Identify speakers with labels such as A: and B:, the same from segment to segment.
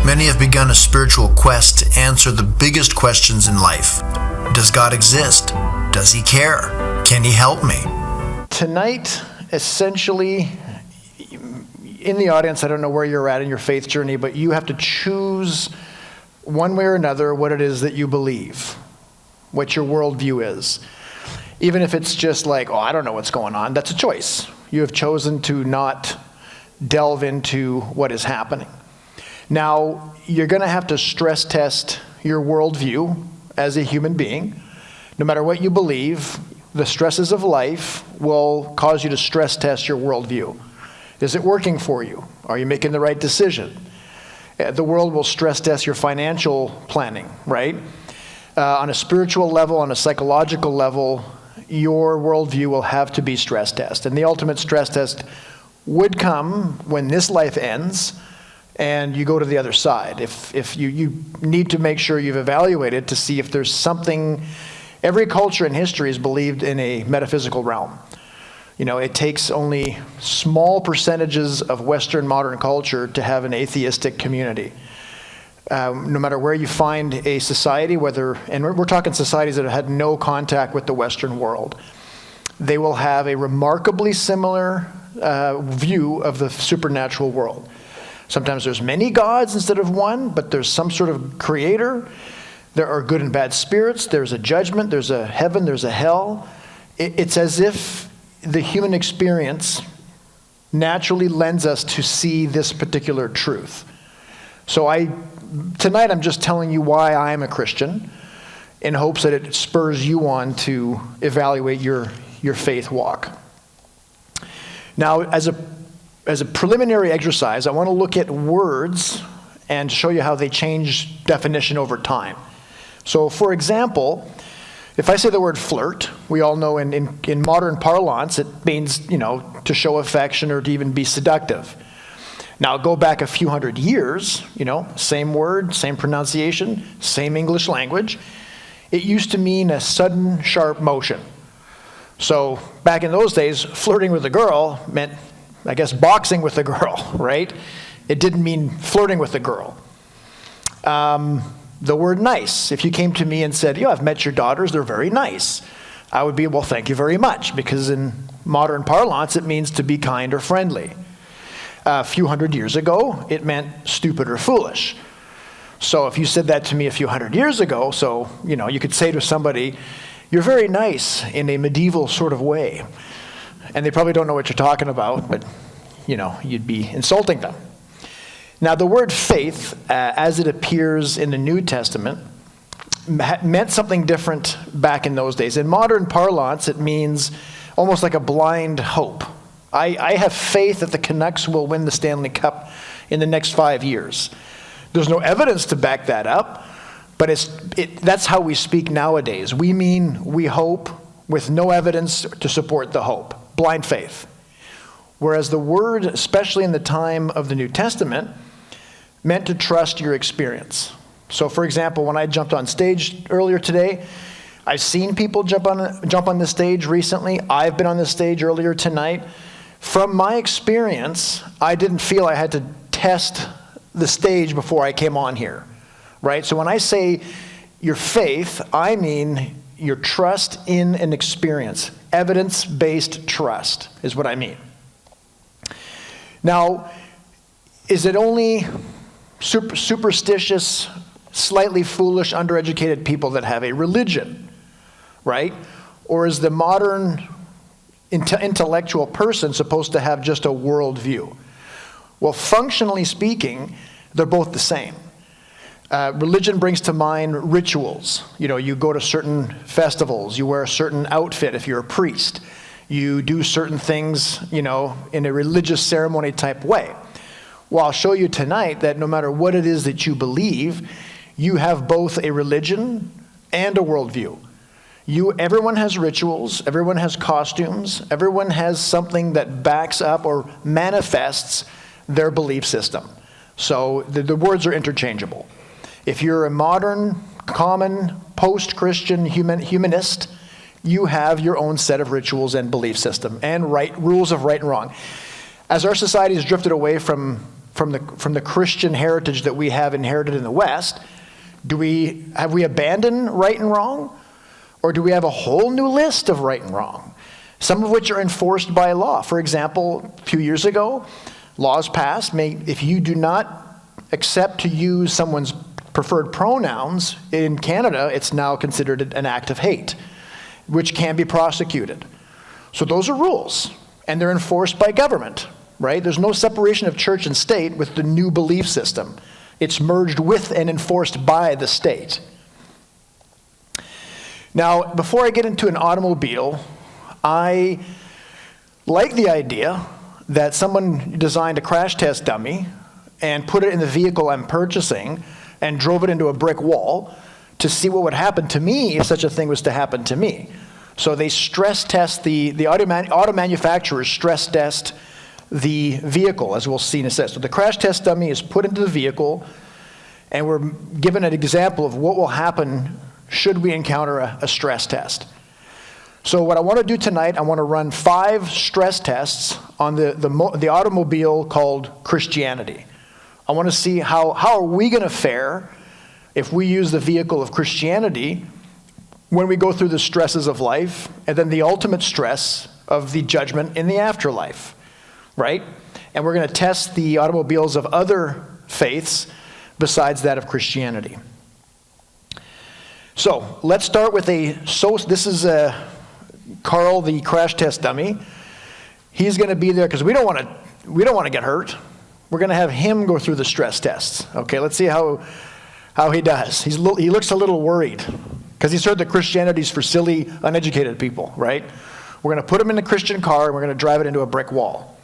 A: Many have begun a spiritual quest to answer the biggest questions in life. Does God exist? Does He care? Can He help me?
B: Tonight, essentially, in the audience, I don't know where you're at in your faith journey, but you have to choose one way or another what it is that you believe, what your worldview is. Even if it's just like, I don't know what's going on, that's a choice. You have chosen to not delve into what is happening. Now, you're going to have to stress test your worldview as a human being. No matter what you believe, the stresses of life will cause you to stress test your worldview. Is it working for you? Are you making the right decision? The world will stress test your financial planning, right? On a spiritual level, on a psychological level, your worldview will have to be stress tested. And the ultimate stress test would come when this life ends and you go to the other side. If you need to make sure you've evaluated to see if there's something. Every culture in history is believed in a metaphysical realm. You know, it takes only small percentages of Western modern culture to have an atheistic community. No matter where you find a society, and we're talking societies that have had no contact with the Western world, they will have a remarkably similar view of the supernatural world. Sometimes there's many gods instead of one, but there's some sort of creator. There are good and bad spirits. There's a judgment. There's a heaven. There's a hell. It's as if the human experience naturally lends us to see this particular truth. So tonight I'm just telling you why I am a Christian in hopes that it spurs you on to evaluate your faith walk. Now, as a preliminary exercise, I want to look at words and show you how they change definition over time. So, for example, if I say the word flirt, we all know in modern parlance it means, to show affection or to even be seductive. Now, go back a few hundred years, same word, same pronunciation, same English language. It used to mean a sudden, sharp motion. So, back in those days, flirting with a girl meant, I guess, boxing with a girl, right? It didn't mean flirting with a girl. The word nice, if you came to me and said, I've met your daughters, they're very nice, I would be, well, thank you very much, because in modern parlance, it means to be kind or friendly. A few hundred years ago, it meant stupid or foolish. So if you said that to me a few hundred years ago, you could say to somebody, you're very nice in a medieval sort of way. And they probably don't know what you're talking about, but, you'd be insulting them. Now, the word faith, as it appears in the New Testament, meant something different back in those days. In modern parlance, it means almost like a blind hope. I have faith that the Canucks will win the Stanley Cup in the next 5 years. There's no evidence to back that up, but that's how we speak nowadays. We hope with no evidence to support the hope. Blind faith. Whereas the word, especially in the time of the New Testament, meant to trust your experience. So, for example, when I jumped on stage earlier today, I've seen people jump on the stage recently. I've been on the stage earlier tonight. From my experience, I didn't feel I had to test the stage before I came on here, right? So when I say your faith, I mean your trust in an experience. Evidence-based trust is what I mean. Now, is it only superstitious, slightly foolish, undereducated people that have a religion, right? Or is the modern intellectual person supposed to have just a worldview? Well, functionally speaking, they're both the same. Religion brings to mind rituals. You go to certain festivals, you wear a certain outfit if you're a priest. You do certain things, in a religious ceremony type way. Well, I'll show you tonight that no matter what it is that you believe, you have both a religion and a worldview. Everyone has rituals, everyone has costumes, everyone has something that backs up or manifests their belief system. So the words are interchangeable. If you're a modern, common, post-Christian humanist, you have your own set of rituals and belief system and rules of right and wrong. As our society has drifted away from from the Christian heritage that we have inherited in the West, have we abandoned right and wrong? Or do we have a whole new list of right and wrong, some of which are enforced by law? For example, a few years ago, laws passed, if you do not accept to use someone's preferred pronouns in Canada, it's now considered an act of hate, which can be prosecuted. So those are rules, and they're enforced by government, right? There's no separation of church and state with the new belief system. It's merged with and enforced by the state. Now, before I get into an automobile, I like the idea that someone designed a crash test dummy and put it in the vehicle I'm purchasing and drove it into a brick wall to see what would happen to me if such a thing was to happen to me. So they stress test, the auto manufacturers stress test the vehicle, as we'll see in a second. So the crash test dummy is put into the vehicle, and we're given an example of what will happen should we encounter a stress test. So what I want to do tonight, I want to run 5 stress tests on the automobile called Christianity. I want to see how are we going to fare if we use the vehicle of Christianity when we go through the stresses of life and then the ultimate stress of the judgment in the afterlife, right? And we're going to test the automobiles of other faiths besides that of Christianity. So let's start with this is Carl, the crash test dummy. He's going to be there because we don't want to get hurt. We're going to have him go through the stress tests. Okay, let's see how he does. He looks a little worried because he's heard that Christianity's for silly, uneducated people, right? We're going to put him in a Christian car and we're going to drive it into a brick wall.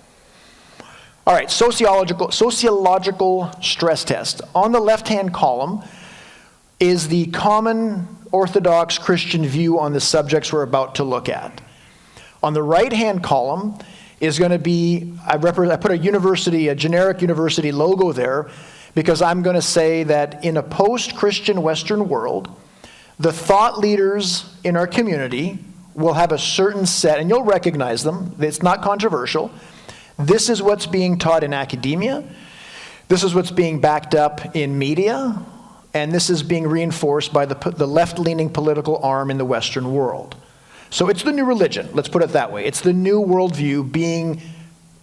B: All right, sociological stress test. On the left-hand column is the common Orthodox Christian view on the subjects we're about to look at. On the right-hand column is going to be, I put a generic university logo there because I'm going to say that in a post-Christian Western world, the thought leaders in our community will have a certain set, and you'll recognize them. It's not controversial. This is what's being taught in academia. This is what's being backed up in media. And this is being reinforced by the left-leaning political arm in the Western world. So it's the new religion, let's put it that way. It's the new worldview being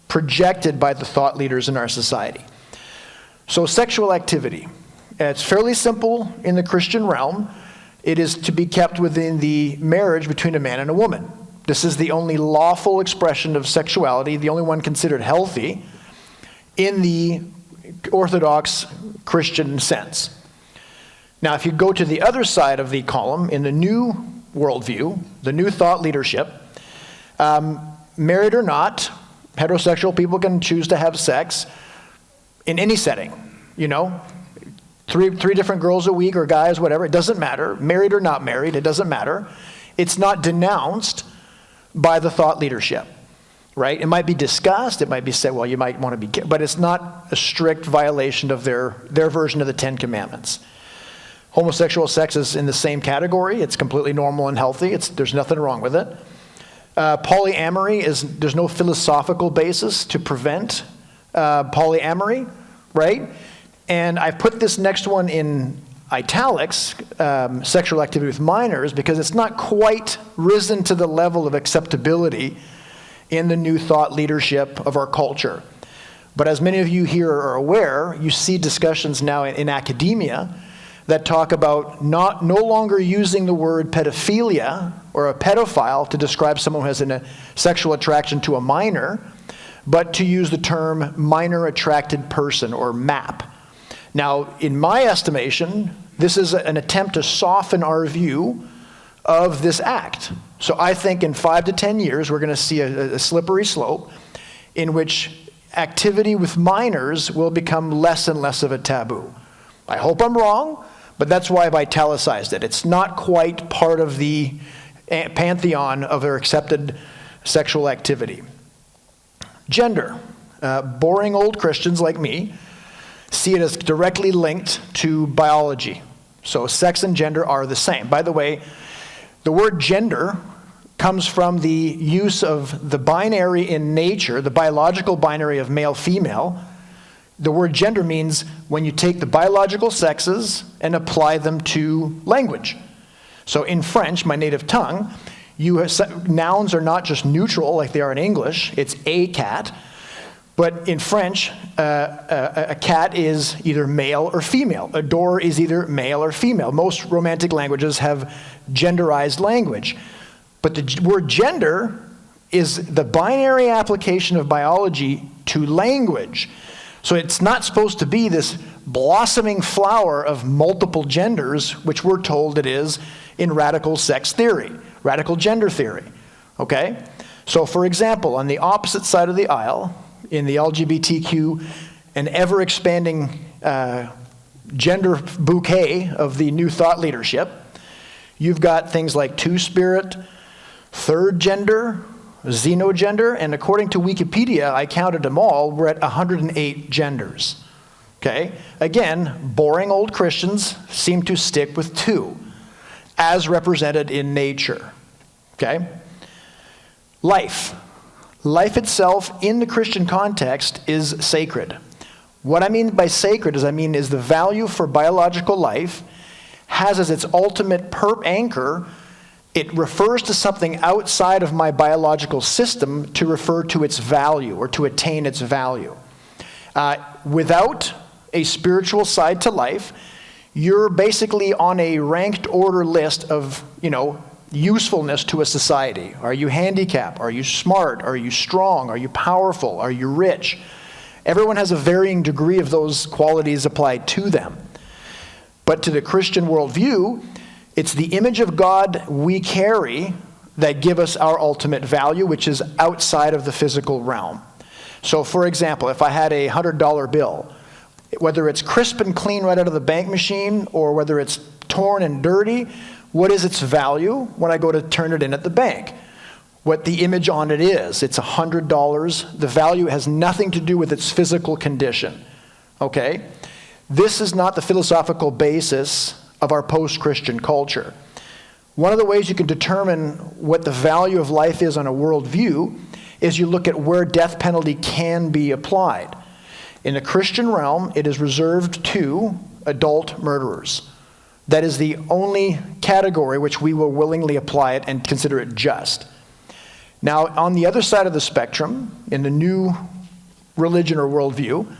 B: projected by the thought leaders in our society. So sexual activity. It's fairly simple in the Christian realm. It is to be kept within the marriage between a man and a woman. This is the only lawful expression of sexuality, the only one considered healthy in the Orthodox Christian sense. Now, if you go to the other side of the column, in the new worldview, the new thought leadership, married or not, heterosexual people can choose to have sex in any setting, three different girls a week or guys, whatever, it doesn't matter. Married or not married, it doesn't matter. It's not denounced by the thought leadership, right? It might be discussed, it might be said, well, you might want to be, but it's not a strict violation of their version of the 10 Commandments. Homosexual sex is in the same category. It's completely normal and healthy. There's nothing wrong with it. Polyamory there's no philosophical basis to prevent polyamory, right? And I put this next one in italics, sexual activity with minors, because it's not quite risen to the level of acceptability in the new thought leadership of our culture. But as many of you here are aware, you see discussions now in academia that talk about no longer using the word pedophilia or a pedophile to describe someone who has a sexual attraction to a minor, but to use the term minor attracted person or MAP. Now, in my estimation, this is an attempt to soften our view of this act. So I think in 5 to 10 years, we're going to see a slippery slope in which activity with minors will become less and less of a taboo. I hope I'm wrong, but that's why I've italicized it. It's not quite part of the pantheon of their accepted sexual activity. Gender. Boring old Christians like me see it as directly linked to biology. So sex and gender are the same. By the way, the word gender comes from the use of the binary in nature, the biological binary of male-female, The word gender means when you take the biological sexes and apply them to language. So in French, my native tongue, nouns are not just neutral like they are in English. It's a cat. But in French, a cat is either male or female. A door is either male or female. Most romantic languages have genderized language. But the word gender is the binary application of biology to language. So it's not supposed to be this blossoming flower of multiple genders, which we're told it is in radical sex theory, radical gender theory, okay? So for example, on the opposite side of the aisle, in the LGBTQ and ever-expanding gender bouquet of the new thought leadership, you've got things like two-spirit, third gender, xenogender, and according to Wikipedia, I counted them all, we're at 108 genders. Okay? Again, boring old Christians seem to stick with two, as represented in nature. Okay? Life. Life itself, in the Christian context, is sacred. What I mean by sacred is the value for biological life has as its ultimate anchor, it refers to something outside of my biological system to refer to its value or to attain its value. Without a spiritual side to life, you're basically on a ranked order list of, usefulness to a society. Are you handicapped? Are you smart? Are you strong? Are you powerful? Are you rich? Everyone has a varying degree of those qualities applied to them. But to the Christian worldview, it's the image of God we carry that give us our ultimate value, which is outside of the physical realm. So for example, if I had a $100 bill, whether it's crisp and clean right out of the bank machine or whether it's torn and dirty, what is its value when I go to turn it in at the bank? What the image on it is. It's $100. The value has nothing to do with its physical condition. Okay? This is not the philosophical basis of our post-Christian culture. One of the ways you can determine what the value of life is on a worldview is you look at where death penalty can be applied. In the Christian realm, it is reserved to adult murderers. That is the only category which we will willingly apply it and consider it just. Now, on the other side of the spectrum, in the new religion or worldview,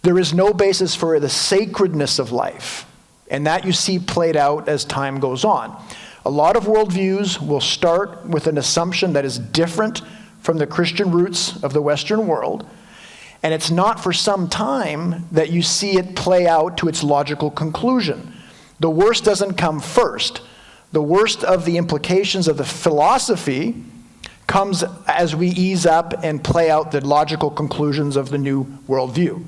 B: there is no basis for the sacredness of life. And that you see played out as time goes on. A lot of worldviews will start with an assumption that is different from the Christian roots of the Western world. And it's not for some time that you see it play out to its logical conclusion. The worst doesn't come first. The worst of the implications of the philosophy comes as we ease up and play out the logical conclusions of the new worldview.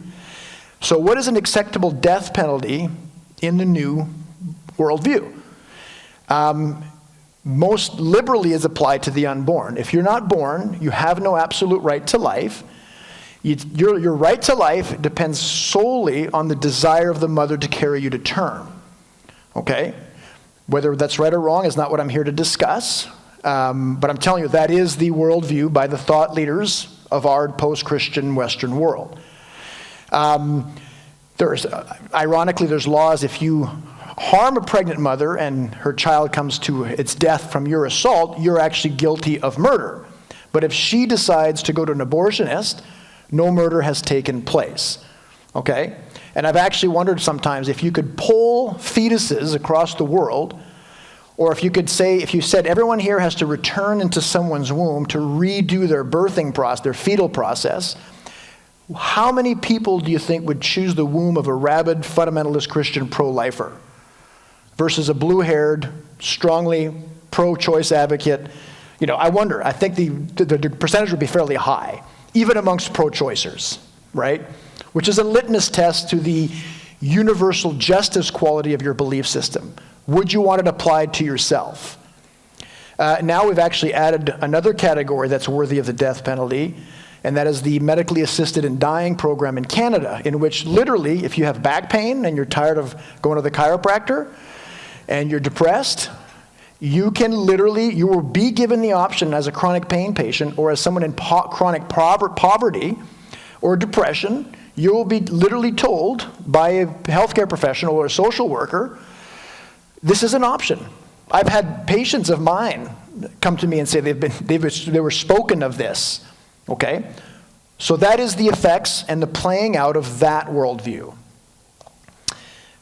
B: So what is an acceptable death penalty in the new worldview? Most liberally is applied to the unborn. If you're not born, you have no absolute right to life. Your right to life depends solely on the desire of the mother to carry you to term. Okay? Whether that's right or wrong is not what I'm here to discuss. But I'm telling you, that is the worldview by the thought leaders of our post-Christian Western world. Ironically, there's laws if you harm a pregnant mother and her child comes to its death from your assault, you're actually guilty of murder. But if she decides to go to an abortionist, no murder has taken place. Okay? And I've actually wondered sometimes if you could poll fetuses across the world, or if you said everyone here has to return into someone's womb to redo their birthing process, their fetal process, how many people do you think would choose the womb of a rabid fundamentalist Christian pro-lifer versus a blue-haired, strongly pro-choice advocate? I wonder. I think the percentage would be fairly high, even amongst pro-choicers, right? Which is a litmus test to the universal justice quality of your belief system. Would you want it applied to yourself? Now we've actually added another category that's worthy of the death penalty, and that is the medically assisted in dying program in Canada, in which literally, if you have back pain and you're tired of going to the chiropractor and you're depressed, you will be given the option as a chronic pain patient or as someone in chronic poverty or depression, you will be literally told by a healthcare professional or a social worker, this is an option. I've had patients of mine come to me and say they were spoken of this, okay? So that is the effects and the playing out of that worldview.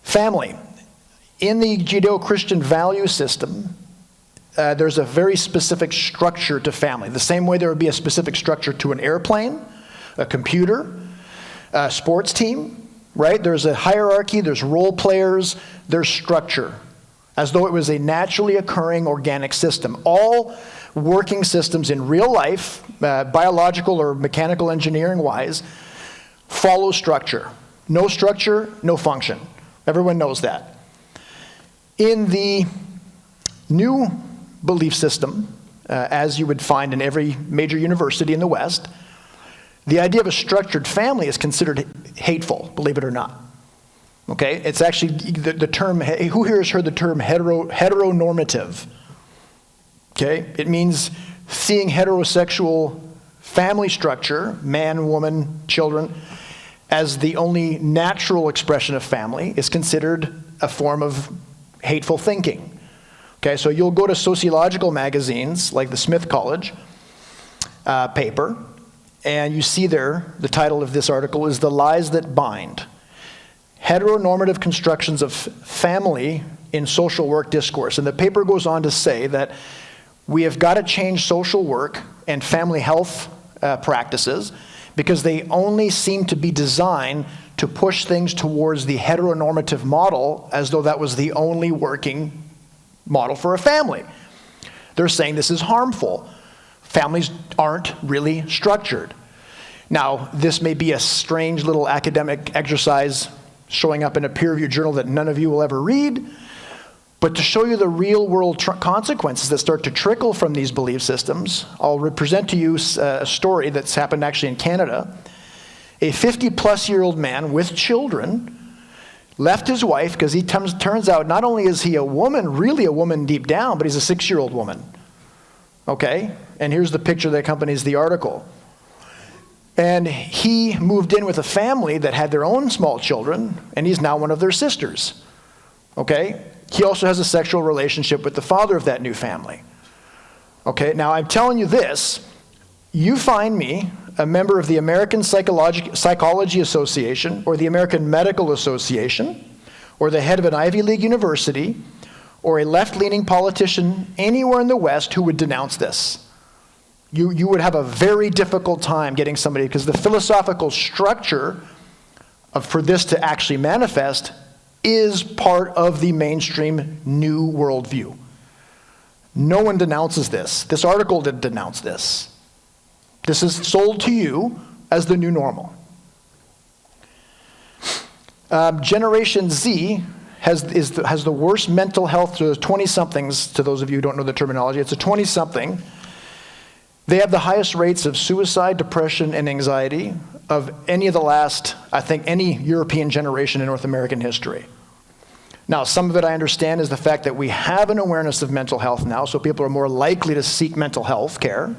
B: Family. In the Judeo-Christian value system, there's a very specific structure to family. The same way there would be a specific structure to an airplane, a computer, a sports team, right? There's a hierarchy, there's role players, there's structure, as though it was a naturally occurring organic system. All working systems in real life, biological or mechanical engineering wise, follow structure. No structure, no function. Everyone knows that. In the new belief system, as you would find in every major university in the West, the idea of a structured family is considered hateful, believe it or not. Okay, it's actually the term, who here has heard the term heteronormative? Okay, it means seeing heterosexual family structure, man, woman, children, as the only natural expression of family is considered a form of hateful thinking. Okay, so you'll go to sociological magazines like the Smith College paper, and you see there, the title of this article is The Lies That Bind. Heteronormative constructions of family in social work discourse. And the paper goes on to say that we have got to change social work and family health practices because they only seem to be designed to push things towards the heteronormative model as though that was the only working model for a family. They're saying this is harmful. Families aren't really structured. Now, this may be a strange little academic exercise showing up in a peer-reviewed journal that none of you will ever read, but to show you the real-world consequences that start to trickle from these belief systems, I'll present to you a story that's happened actually in Canada. A 50-plus-year-old man with children left his wife because he turns out not only is he a woman, really a woman deep down, but he's a 6-year-old woman. Okay? And here's the picture that accompanies the article. And he moved in with a family that had their own small children, and he's now one of their sisters. Okay? He also has a sexual relationship with the father of that new family. Okay? Now, I'm telling you this. You find me a member of the American Psychology Association or the American Medical Association or the head of an Ivy League university or a left-leaning politician anywhere in the West who would denounce this. You would have a very difficult time getting somebody, because the philosophical structure for this to actually manifest is part of the mainstream new worldview. No one denounces this. This article didn't denounce this. This is sold to you as the new normal. Generation Z has the worst mental health to the 20-somethings, to those of you who don't know the terminology. It's a 20-something. They have the highest rates of suicide, depression, and anxiety of any of the last, I think, any European generation in North American history. Now, some of it I understand is the fact that we have an awareness of mental health now, so people are more likely to seek mental health care.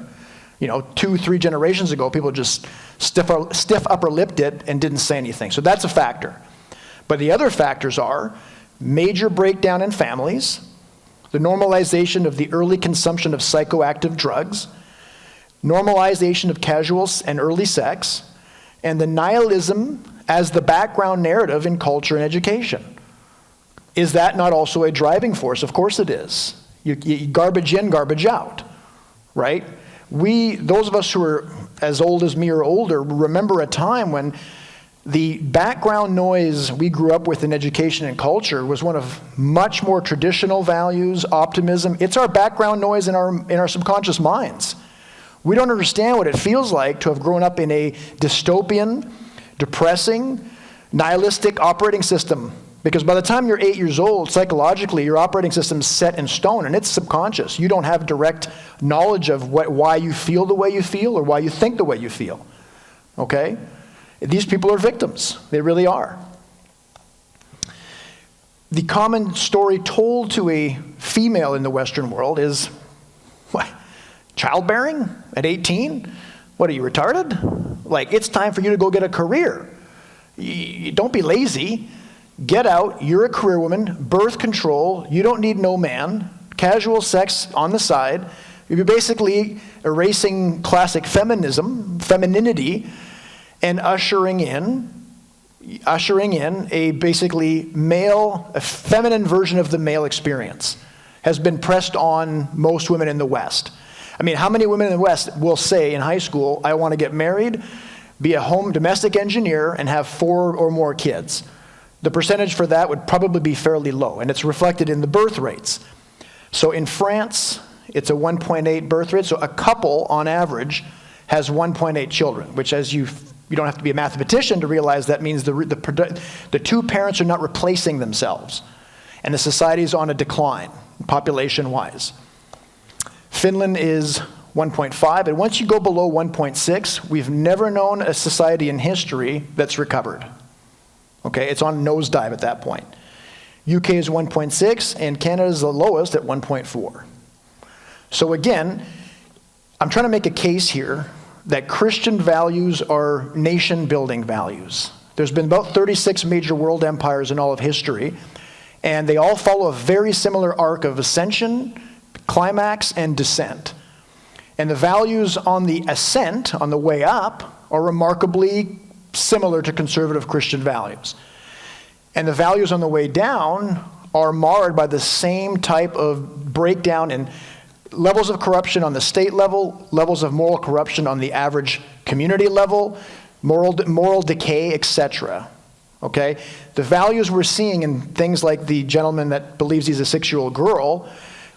B: 2-3 generations ago, people just stiff upper-lipped it and didn't say anything. So that's a factor. But the other factors are major breakdown in families, the normalization of the early consumption of psychoactive drugs, normalization of casual and early sex, and the nihilism as the background narrative in culture and education. Is that not also a driving force? Of course it is. You garbage in, garbage out, right? Those of us who are as old as me or older, remember a time when the background noise we grew up with in education and culture was one of much more traditional values, optimism. It's our background noise in our subconscious minds. We don't understand what it feels like to have grown up in a dystopian, depressing, nihilistic operating system. Because by the time you're 8 years old, psychologically, your operating system's set in stone, and it's subconscious. You don't have direct knowledge of why you feel the way you feel or why you think the way you feel. Okay? These people are victims. They really are. The common story told to a female in the Western world is, what? Childbearing at 18? What, are you retarded? Like, it's time for you to go get a career. Don't be lazy. Get out. You're a career woman. Birth control. You don't need no man. Casual sex on the side. You're basically erasing classic femininity, and ushering in a basically a feminine version of the male experience has been pressed on most women in the West. I mean, how many women in the West will say in high school, I want to get married, be a home domestic engineer, and have 4 or more kids? The percentage for that would probably be fairly low, and it's reflected in the birth rates. So in France, it's a 1.8 birth rate. So a couple, on average, has 1.8 children, which, as you don't have to be a mathematician to realize, that means the two parents are not replacing themselves. And the society is on a decline, population-wise. Finland is 1.5, and once you go below 1.6, we've never known a society in history that's recovered. Okay, it's on nosedive at that point. UK is 1.6, and Canada is the lowest at 1.4. So again, I'm trying to make a case here that Christian values are nation-building values. There's been about 36 major world empires in all of history, and they all follow a very similar arc of ascension, climax, and descent. And the values on the ascent, on the way up, are remarkably similar to conservative Christian values. And the values on the way down are marred by the same type of breakdown in levels of corruption on the state level, levels of moral corruption on the average community level, moral decay, etc. Okay? The values we're seeing in things like the gentleman that believes he's a 6-year-old girl,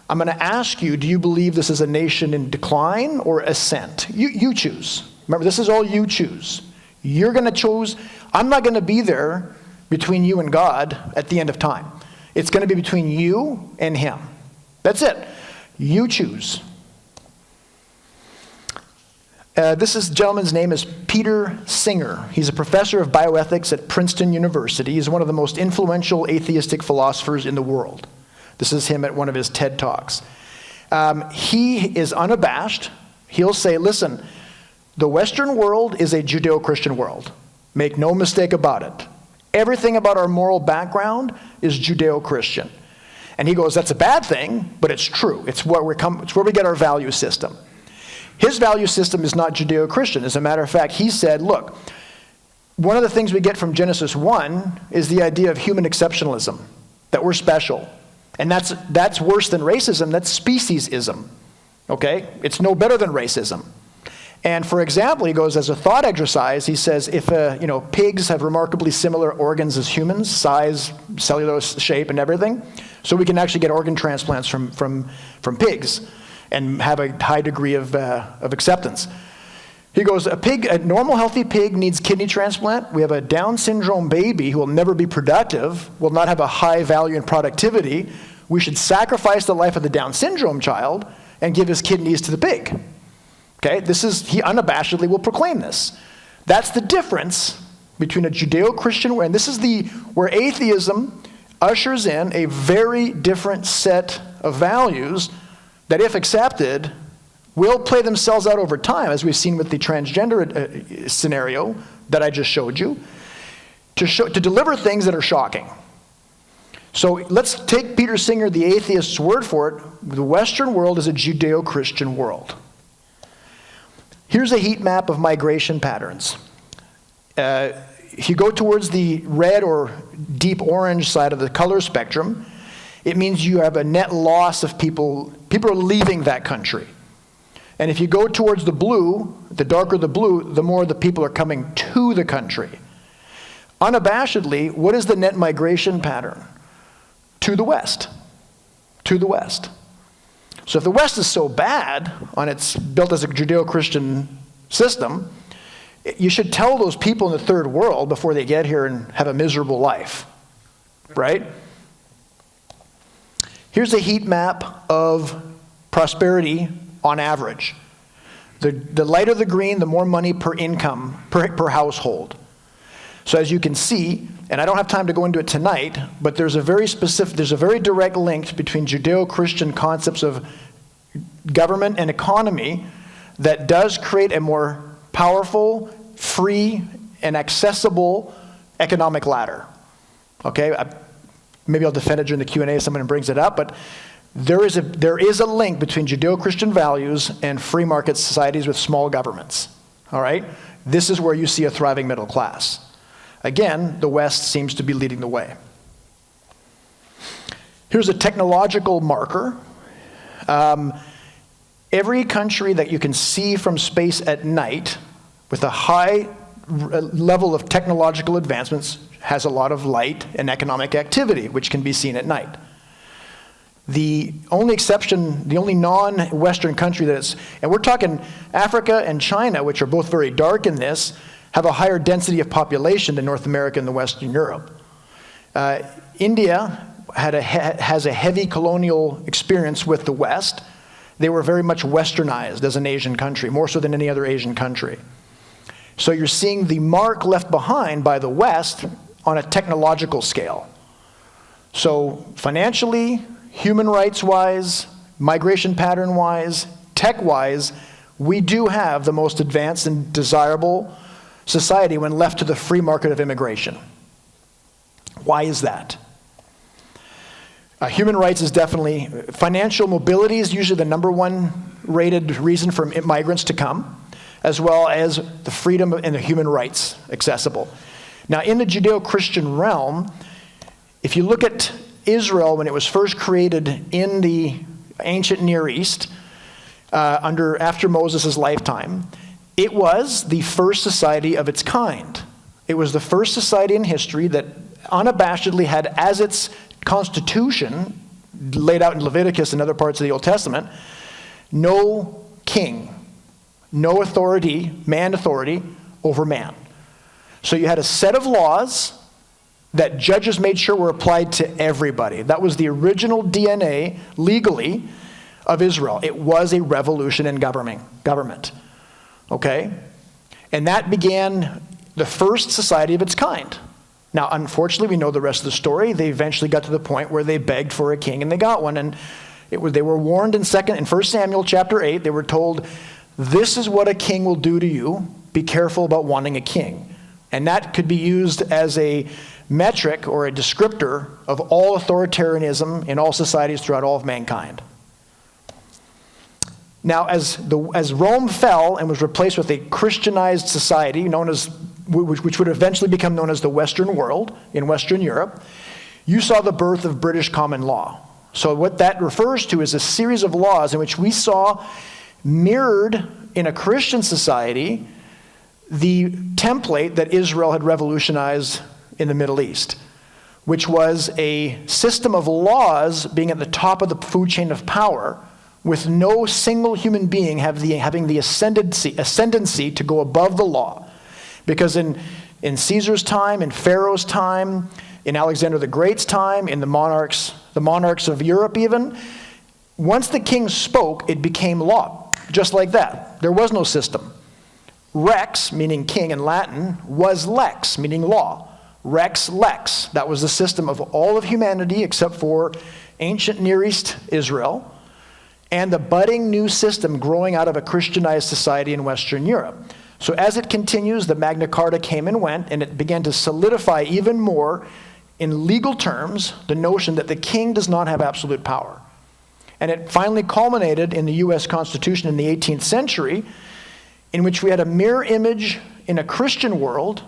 B: I'm going to ask you, do you believe this is a nation in decline or ascent? You choose. Remember, this is all you choose. You're going to choose. I'm not going to be there between you and God at the end of time. It's going to be between you and him. That's it. You choose. This gentleman's name is Peter Singer. He's a professor of bioethics at Princeton University. He's one of the most influential atheistic philosophers in the world. This is him at one of his TED Talks. He is unabashed. He'll say, listen, the Western world is a Judeo-Christian world. Make no mistake about it. Everything about our moral background is Judeo-Christian. And he goes, that's a bad thing, but it's true. It's where we get our value system. His value system is not Judeo-Christian. As a matter of fact, he said, look, one of the things we get from Genesis 1 is the idea of human exceptionalism, that we're special. And that's worse than racism. That's speciesism. Okay? It's no better than racism. And for example, he goes, as a thought exercise, he says, if pigs have remarkably similar organs as humans, size, cellular shape, and everything, so we can actually get organ transplants from pigs and have a high degree of acceptance. He goes, a normal healthy pig needs kidney transplant. We have a Down syndrome baby who will never be productive, will not have a high value in productivity. We should sacrifice the life of the Down syndrome child and give his kidneys to the pig. Okay, he unabashedly will proclaim this. That's the difference between a Judeo-Christian, and this is where atheism ushers in a very different set of values that, if accepted, will play themselves out over time, as we've seen with the transgender scenario that I just showed you, to deliver things that are shocking. So let's take Peter Singer, the atheist's word for it. The Western world is a Judeo-Christian world. Here's a heat map of migration patterns. If you go towards the red or deep orange side of the color spectrum, it means you have a net loss of people. People are leaving that country. And if you go towards the blue, the darker the blue, the more the people are coming to the country. Unabashedly, what is the net migration pattern? To the west. To the west. So if the West is so bad, it's built as a Judeo-Christian system, you should tell those people in the third world before they get here and have a miserable life, right? Here's a heat map of prosperity on average. The lighter the green, the more money per income, per household. So as you can see, and I don't have time to go into it tonight, but there's a very direct link between Judeo-Christian concepts of government and economy that does create a more powerful, free, and accessible economic ladder. Okay, maybe I'll defend it during the Q&A if someone brings it up, but there is a link between Judeo-Christian values and free market societies with small governments. All right, this is where you see a thriving middle class. Again, the West seems to be leading the way. Here's a technological marker. Every country that you can see from space at night with a high level of technological advancements has a lot of light and economic activity, which can be seen at night. The only exception, the only non-Western country and we're talking Africa and China, which are both very dark in this, have a higher density of population than North America and Western Europe. India has a heavy colonial experience with the West. They were very much westernized as an Asian country, more so than any other Asian country. So you're seeing the mark left behind by the West on a technological scale. So financially, human rights-wise, migration pattern-wise, tech-wise, we do have the most advanced and desirable society when left to the free market of immigration. Why is that? Human rights is definitely, financial mobility is usually the number one rated reason for migrants to come, as well as the freedom and the human rights accessible. Now, in the Judeo-Christian realm, if you look at Israel when it was first created in the ancient Near East, after Moses' lifetime, it was the first society of its kind. It was the first society in history that unabashedly had as its constitution, laid out in Leviticus and other parts of the Old Testament, no king, no authority, man authority over man. So you had a set of laws that judges made sure were applied to everybody. That was the original DNA, legally, of Israel. It was a revolution in government. Okay? And that began the first society of its kind. Now, unfortunately, we know the rest of the story. They eventually got to the point where they begged for a king, and they got one. And they were warned in 1 Samuel chapter 8. They were told, this is what a king will do to you. Be careful about wanting a king. And that could be used as a metric or a descriptor of all authoritarianism in all societies throughout all of mankind. Now, as Rome fell and was replaced with a Christianized society which would eventually become known as the Western world in Western Europe, you saw the birth of British common law. So what that refers to is a series of laws in which we saw mirrored in a Christian society the template that Israel had revolutionized in the Middle East, which was a system of laws being at the top of the food chain of power, with no single human being having the ascendancy to go above the law. Because in Caesar's time, in Pharaoh's time, in Alexander the Great's time, in the monarchs of Europe even, once the king spoke, it became law, just like that. There was no system. Rex, meaning king in Latin, was lex, meaning law. Rex, lex. That was the system of all of humanity except for ancient Near East Israel, and the budding new system growing out of a Christianized society in Western Europe. So as it continues, the Magna Carta came and went, and it began to solidify even more in legal terms the notion that the king does not have absolute power. And it finally culminated in the U.S. Constitution in the 18th century, in which we had a mirror image in a Christian world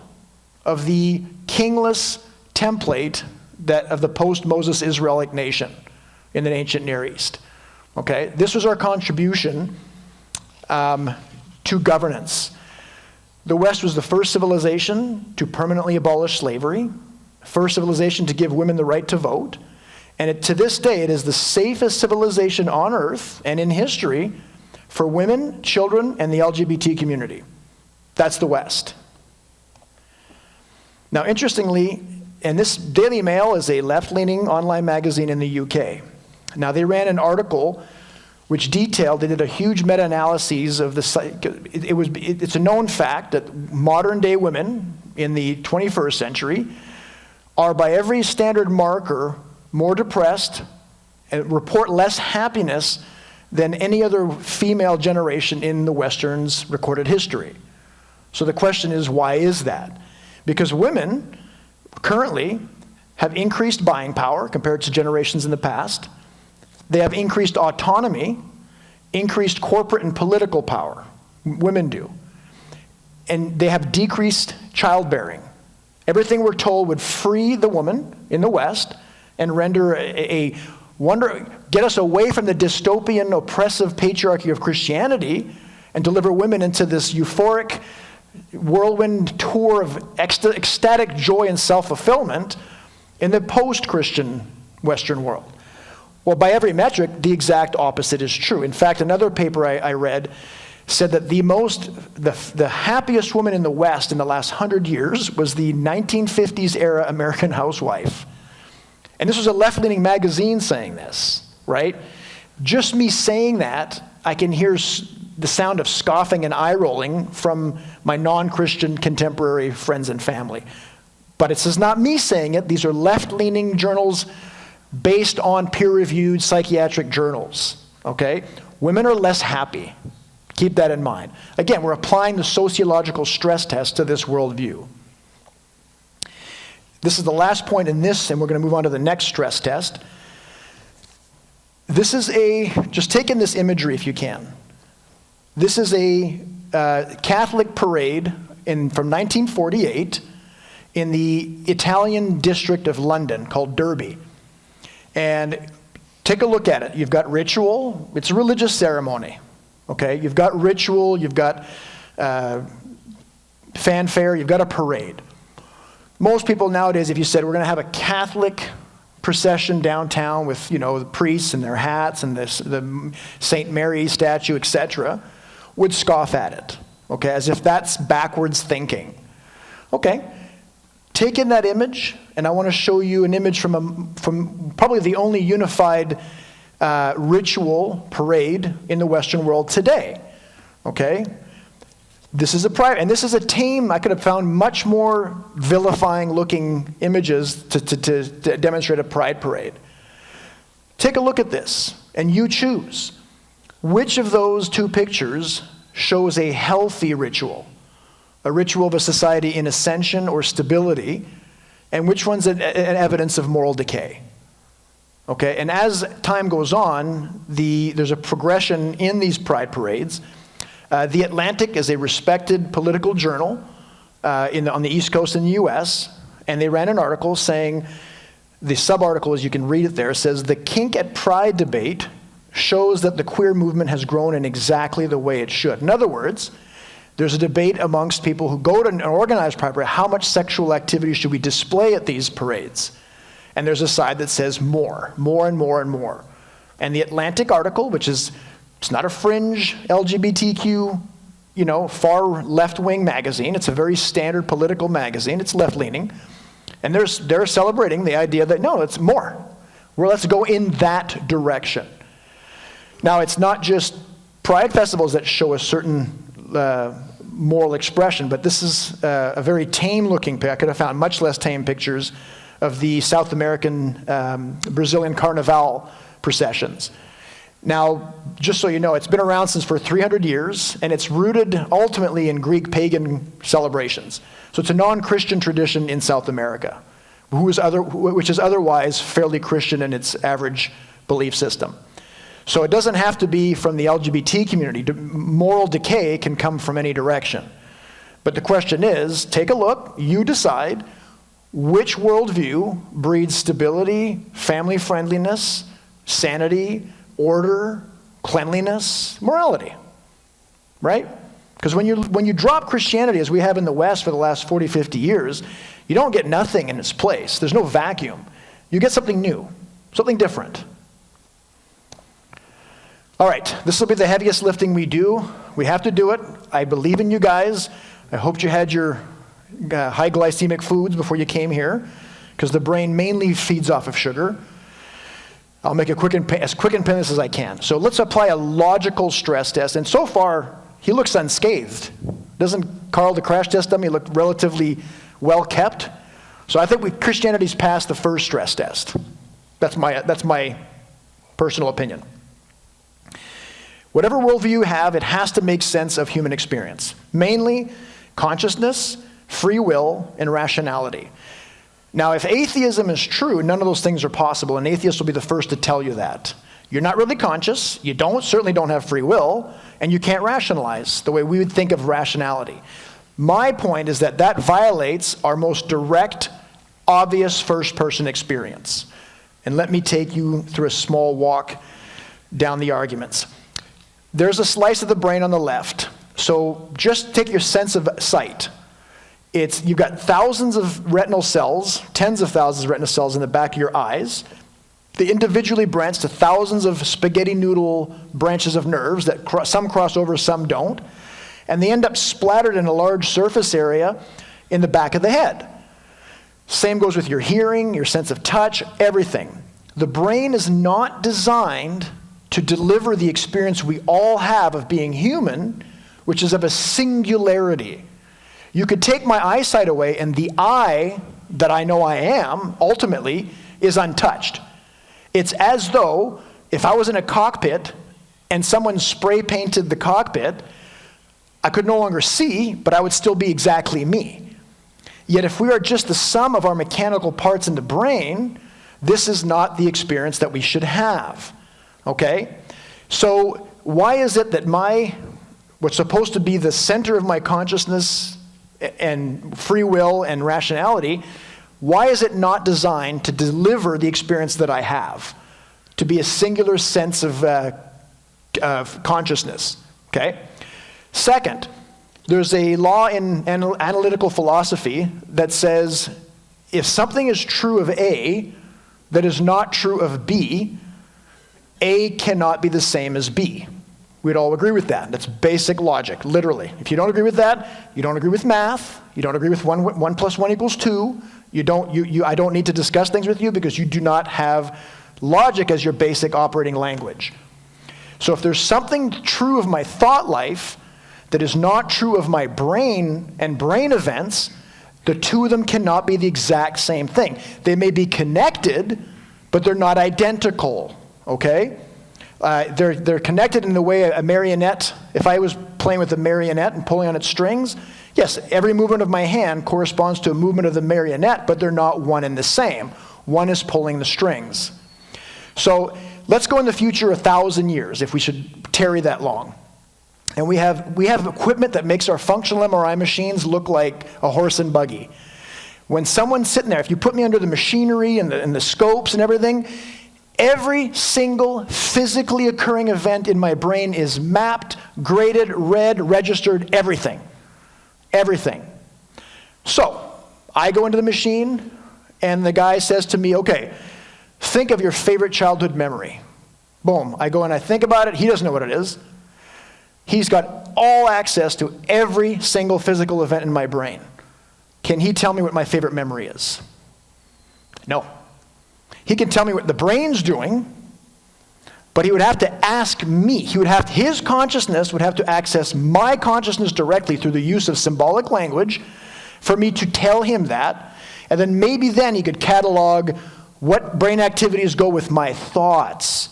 B: of the kingless template of the post-Moses Israelic nation in the ancient Near East. Okay, this was our contribution to governance. The West was the first civilization to permanently abolish slavery, first civilization to give women the right to vote, and to this day it is the safest civilization on earth and in history for women, children, and the LGBT community. That's the West. Now, interestingly, and this Daily Mail is a left-leaning online magazine in the UK. Now, they ran an article which detailed, they did a huge meta-analysis of it's a known fact that modern-day women in the 21st century are, by every standard marker, more depressed and report less happiness than any other female generation in the Western's recorded history. So the question is, why is that? Because women currently have increased buying power compared to generations in the past. They have increased autonomy, increased corporate and political power. Women do. And they have decreased childbearing. Everything we're told would free the woman in the West and render get us away from the dystopian, oppressive patriarchy of Christianity and deliver women into this euphoric whirlwind tour of ecstatic joy and self-fulfillment in the post-Christian Western world. Well, by every metric, the exact opposite is true. In fact, another paper I read said that the happiest woman in the West in the last 100 years was the 1950s era American housewife. And this was a left-leaning magazine saying this, right? Just me saying that, I can hear the sound of scoffing and eye-rolling from my non-Christian contemporary friends and family. But this is not me saying it. These are left-leaning journals based on peer-reviewed psychiatric journals, okay? Women are less happy. Keep that in mind. Again, we're applying the sociological stress test to this worldview. This is the last point in this, and we're going to move on to the next stress test. This is just take in this imagery if you can. This is a Catholic parade from 1948 in the Italian district of London called Derby. And take a look at it. You've got ritual. It's a religious ceremony. Okay, you've got ritual, you've got fanfare, you've got a parade. Most people nowadays, if you said we're going to have a Catholic procession downtown with, the priests and their hats and the St. Mary statue, etc., would scoff at it, okay, as if that's backwards thinking. Okay, take in that image, and I want to show you an image from probably the only unified ritual parade in the Western world today, okay? This is and this is a tame, I could have found much more vilifying looking images to demonstrate a pride parade. Take a look at this, and you choose. Which of those two pictures shows a healthy ritual? A ritual of a society in ascension or stability, and which one's an evidence of moral decay? Okay, and as time goes on, there's a progression in these pride parades. The Atlantic is a respected political journal on the East Coast in the US, and they ran an article saying, the sub-article, as you can read it there, says, "The kink at pride debate shows that the queer movement has grown in exactly the way it should." In other words, there's a debate amongst people who go to an organized pride parade, how much sexual activity should we display at these parades? And there's a side that says more and more and more. And the Atlantic article, it's not a fringe LGBTQ, far left-wing magazine. It's a very standard political magazine. It's left-leaning. And they're celebrating the idea that, no, it's more. Well, let's go in that direction. Now, it's not just pride festivals that show a certain moral expression, but this is a very tame-looking picture. I could have found much less tame pictures of the South American Brazilian Carnival processions. Now, just so you know, it's been around for 300 years, and it's rooted ultimately in Greek pagan celebrations. So it's a non-Christian tradition in South America, which is otherwise fairly Christian in its average belief system. So it doesn't have to be from the LGBT community. Moral decay can come from any direction. But the question is, take a look, you decide which worldview breeds stability, family friendliness, sanity, order, cleanliness, morality, right? Because when you drop Christianity, as we have in the West for the last 40, 50 years, you don't get nothing in its place. There's no vacuum. You get something new, something different. All right, this will be the heaviest lifting we do. We have to do it. I believe in you guys. I hoped you had your high glycemic foods before you came here, because the brain mainly feeds off of sugar. I'll make it as quick and painless as I can. So let's apply a logical stress test. And so far, he looks unscathed. Doesn't Carl, the crash test dummy, look relatively well kept? So I think Christianity's passed the first stress test. That's my personal opinion. Whatever worldview you have, it has to make sense of human experience. Mainly consciousness, free will, and rationality. Now, if atheism is true, none of those things are possible, and atheists will be the first to tell you that. You're not really conscious, you certainly don't have free will, and you can't rationalize the way we would think of rationality. My point is that violates our most direct, obvious first-person experience. And let me take you through a small walk down the arguments. There's a slice of the brain on the left. So just take your sense of sight. You've got thousands of retinal cells, tens of thousands of retinal cells in the back of your eyes. They individually branch to thousands of spaghetti noodle branches of nerves that some cross over, some don't. And they end up splattered in a large surface area in the back of the head. Same goes with your hearing, your sense of touch, everything. The brain is not designed to deliver the experience we all have of being human, which is of a singularity. You could take my eyesight away, and the I that I know I am, ultimately, is untouched. It's as though if I was in a cockpit and someone spray painted the cockpit, I could no longer see, but I would still be exactly me. Yet if we are just the sum of our mechanical parts in the brain, this is not the experience that we should have. Okay? So why is it that what's supposed to be the center of my consciousness and free will and rationality, why is it not designed to deliver the experience that I have? To be a singular sense of consciousness. Okay? Second, there's a law in analytical philosophy that says if something is true of A that is not true of B, A cannot be the same as B. We'd all agree with that. That's basic logic, literally. If you don't agree with that, you don't agree with math, you don't agree with 1 plus 1 equals 2, I don't need to discuss things with you because you do not have logic as your basic operating language. So if there's something true of my thought life that is not true of my brain and brain events, the two of them cannot be the exact same thing. They may be connected, but they're not identical, okay? They're connected in the way a marionette, if I was playing with a marionette and pulling on its strings, yes, every movement of my hand corresponds to a movement of the marionette, but they're not one and the same. One is pulling the strings. So let's go in the future 1,000 years, if we should tarry that long. And we have equipment that makes our functional MRI machines look like a horse and buggy. When someone's sitting there, if you put me under the machinery and the scopes and everything, every single physically occurring event in my brain is mapped, graded, read, registered, everything. Everything. So, I go into the machine, and the guy says to me, okay, think of your favorite childhood memory. Boom. I go and I think about it. He doesn't know what it is. He's got all access to every single physical event in my brain. Can he tell me what my favorite memory is? No. He can tell me what the brain's doing, but he would have to ask me. His consciousness would have to access my consciousness directly through the use of symbolic language for me to tell him that. And then maybe then he could catalog what brain activities go with my thoughts.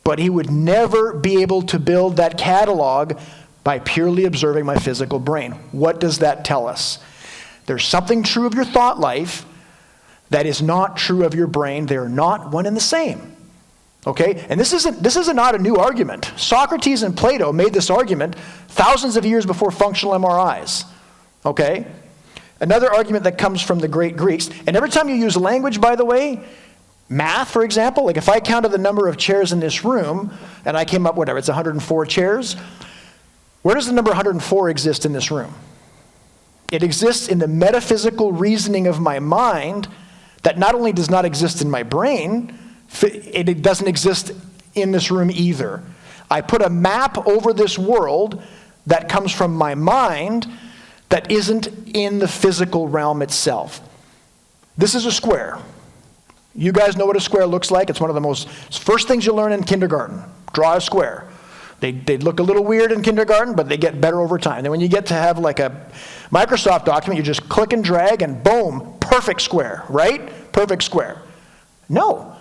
B: But he would never be able to build that catalog by purely observing my physical brain. What does that tell us? There's something true of your thought life that is not true of your brain. They're not one and the same. Okay? And this is not a new argument. Socrates and Plato made this argument thousands of years before functional MRIs. Okay? Another argument that comes from the great Greeks, and every time you use language, by the way, math, for example, like if I counted the number of chairs in this room, and I came up, whatever, it's 104 chairs, where does the number 104 exist in this room? It exists in the metaphysical reasoning of my mind that not only does not exist in my brain, it doesn't exist in this room either. I put a map over this world that comes from my mind that isn't in the physical realm itself. This is a square. You guys know what a square looks like. It's one of the first things you learn in kindergarten. Draw a square. They look a little weird in kindergarten, but they get better over time. Then when you get to have like a Microsoft document, you just click and drag and boom, perfect square, right? Perfect square. No.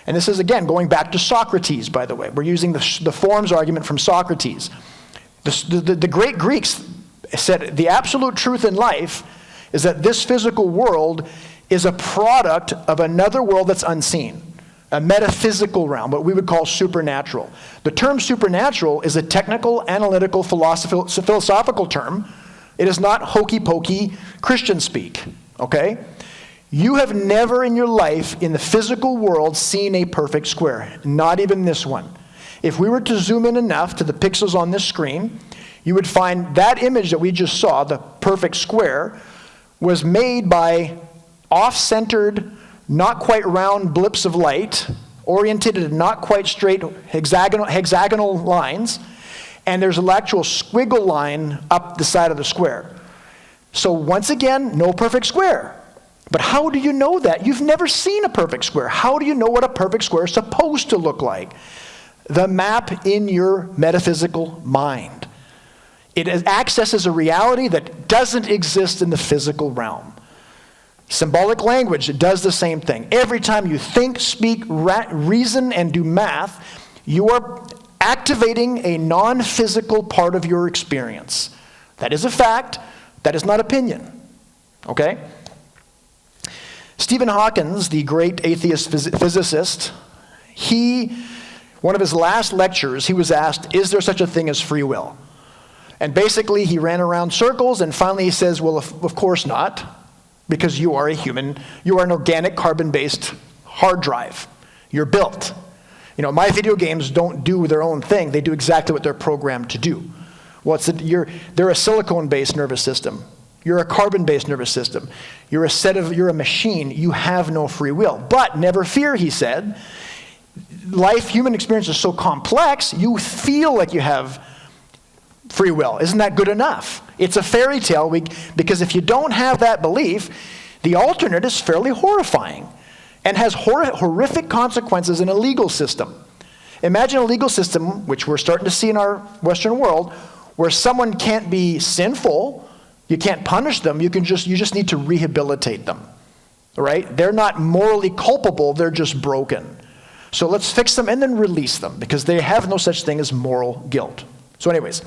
B: And this is, again, going back to Socrates, by the way. We're using the forms argument from Socrates. The great Greeks said the absolute truth in life is that this physical world is a product of another world that's unseen, a metaphysical realm, what we would call supernatural. The term supernatural is a technical, analytical, philosophical term. It is not hokey-pokey Christian speak, okay? You have never in your life in the physical world seen a perfect square, not even this one. If we were to zoom in enough to the pixels on this screen, you would find that image that we just saw, the perfect square, was made by off-centered, not quite round blips of light, oriented at not quite straight hexagonal lines, and there's an actual squiggle line up the side of the square. So once again, no perfect square. But how do you know that? You've never seen a perfect square. How do you know what a perfect square is supposed to look like? The map in your metaphysical mind. It accesses a reality that doesn't exist in the physical realm. Symbolic language does the same thing. Every time you think, speak, reason, and do math, you are activating a non-physical part of your experience. That is a fact. That is not opinion. Okay? Stephen Hawking, the great atheist physicist, one of his last lectures, he was asked, is there such a thing as free will? And basically, he ran around circles, and finally he says, well, of course not, because you are a human. You are an organic carbon-based hard drive. You're built. You know, my video games don't do their own thing. They do exactly what they're programmed to do. Well, they're a silicone-based nervous system. You're a carbon-based nervous system. You're a machine. You have no free will. But never fear, he said. Human experience is so complex, you feel like you have free will. Isn't that good enough? It's a fairy tale, because if you don't have that belief, the alternate is fairly horrifying and has horrific consequences in a legal system. Imagine a legal system, which we're starting to see in our Western world, where someone can't be sinful, you can't punish them, you just need to rehabilitate them. Right? They're not morally culpable, they're just broken. So let's fix them and then release them, because they have no such thing as moral guilt. So anyways,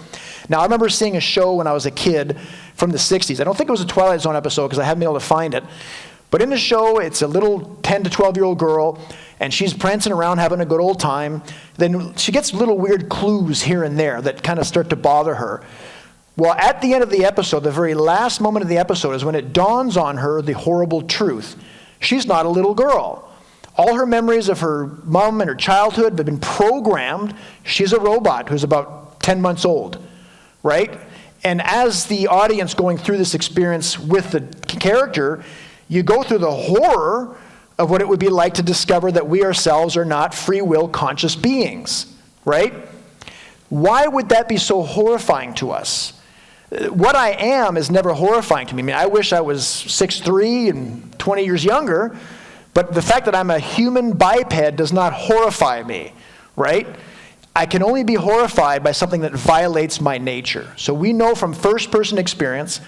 B: now I remember seeing a show when I was a kid from the 60s. I don't think it was a Twilight Zone episode because I haven't been able to find it. But in the show, it's a little 10 to 12-year-old girl, and she's prancing around having a good old time. Then she gets little weird clues here and there that kind of start to bother her. Well, at the end of the episode, the very last moment of the episode is when it dawns on her the horrible truth. She's not a little girl. All her memories of her mom and her childhood have been programmed. She's a robot who's about 10 months old, right? And as the audience going through this experience with the character, you go through the horror of what it would be like to discover that we ourselves are not free will conscious beings, right? Why would that be so horrifying to us? What I am is never horrifying to me. I mean, I wish I was 6'3" and 20 years younger, but the fact that I'm a human biped does not horrify me, right? I can only be horrified by something that violates my nature. So we know from first-person experience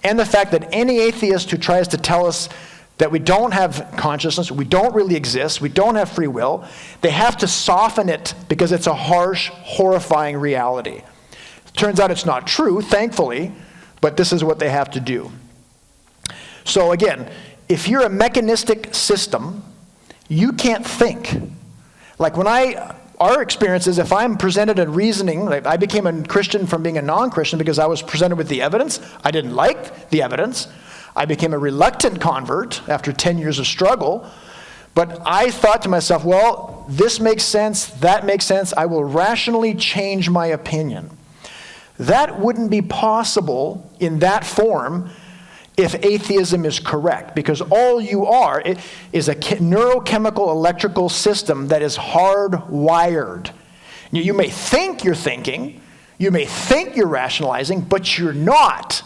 B: and the fact that any atheist who tries to tell us that we don't have consciousness, we don't really exist, we don't have free will, they have to soften it because it's a harsh, horrifying reality. Turns out it's not true, thankfully, but this is what they have to do. So again, if you're a mechanistic system, you can't think. Like our experience is if I'm presented a reasoning, like I became a Christian from being a non-Christian because I was presented with the evidence. I didn't like the evidence. I became a reluctant convert after 10 years of struggle. But I thought to myself, well, this makes sense, that makes sense. I will rationally change my opinion. That wouldn't be possible in that form if atheism is correct, because all you are is a neurochemical electrical system that is hardwired. You may think you're thinking, you may think you're rationalizing, but you're not.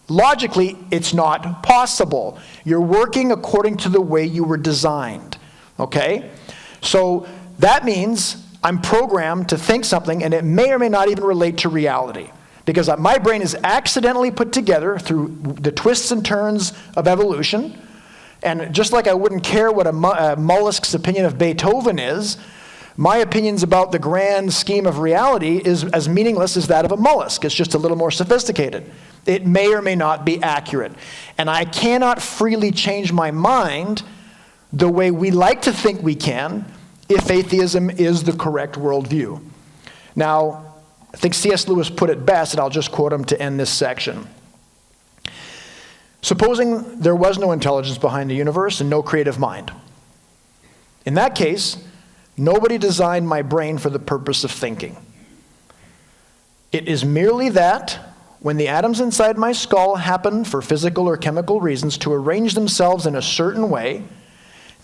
B: Logically, it's not possible. You're working according to the way you were designed, okay? So that means I'm programmed to think something, and it may or may not even relate to reality. Because my brain is accidentally put together through the twists and turns of evolution. And just like I wouldn't care what a mollusk's opinion of Beethoven is, My opinions about the grand scheme of reality is as meaningless as that of a mollusk. It's just a little more sophisticated. It may or may not be accurate. And I cannot freely change my mind the way we like to think we can if atheism is the correct worldview. Now, I think C.S. Lewis put it best, and I'll just quote him to end this section. Supposing there was no intelligence behind the universe and no creative mind. In that case, nobody designed my brain for the purpose of thinking. It is merely that when the atoms inside my skull happen for physical or chemical reasons to arrange themselves in a certain way,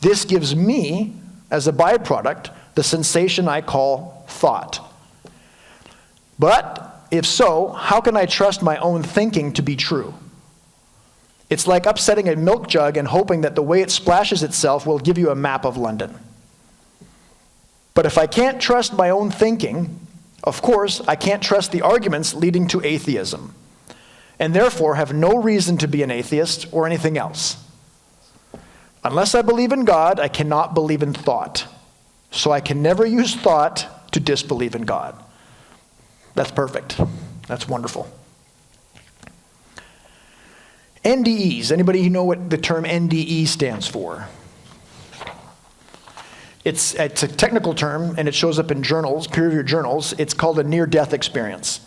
B: this gives me, as a byproduct, the sensation I call thought. But if so, how can I trust my own thinking to be true? It's like upsetting a milk jug and hoping that the way it splashes itself will give you a map of London. But if I can't trust my own thinking, of course, I can't trust the arguments leading to atheism, and therefore have no reason to be an atheist or anything else. Unless I believe in God, I cannot believe in thought. So I can never use thought to disbelieve in God. That's perfect. That's wonderful. NDEs. Anybody know what the term NDE stands for? It's a technical term, and it shows up in journals, peer-reviewed journals. It's called a near-death experience.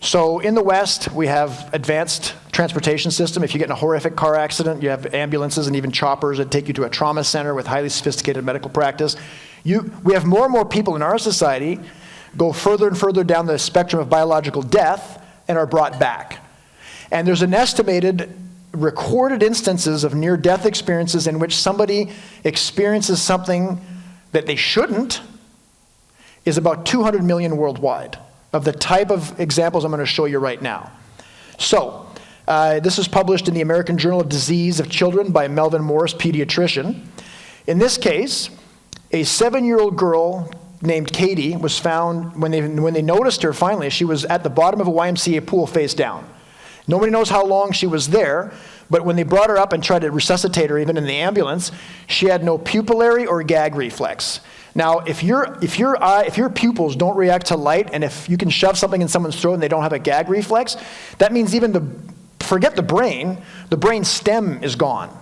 B: So in the West, we have advanced transportation system. If you get in a horrific car accident, you have ambulances and even choppers that take you to a trauma center with highly sophisticated medical practice. We have more and more people in our society go further and further down the spectrum of biological death and are brought back. And there's an estimated recorded instances of near-death experiences in which somebody experiences something that they shouldn't is about 200 million worldwide of the type of examples I'm going to show you right now. So, this is published in the American Journal of Disease of Children by Melvin Morris, pediatrician. In this case, a 7-year-old girl named Katie was found, when they noticed her finally, she was at the bottom of a YMCA pool face down. Nobody knows how long she was there, but when they brought her up and tried to resuscitate her, even in the ambulance, she had no pupillary or gag reflex. Now, if your pupils don't react to light, and if you can shove something in someone's throat and they don't have a gag reflex, that means forget the brain stem is gone.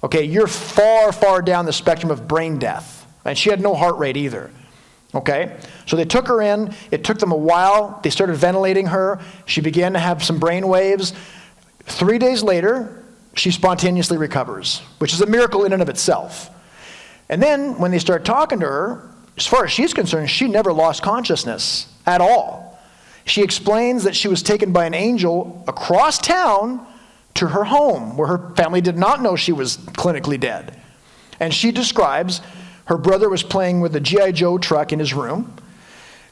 B: Okay, you're far, far down the spectrum of brain death. And she had no heart rate either. Okay, so they took her in. It took them a while. They started ventilating her. She began to have some brain waves. 3 days later, she spontaneously recovers, which is a miracle in and of itself. And then when they start talking to her, as far as she's concerned, she never lost consciousness at all. She explains that she was taken by an angel across town to her home, where her family did not know she was clinically dead. And she describes her brother was playing with a G.I. Joe truck in his room.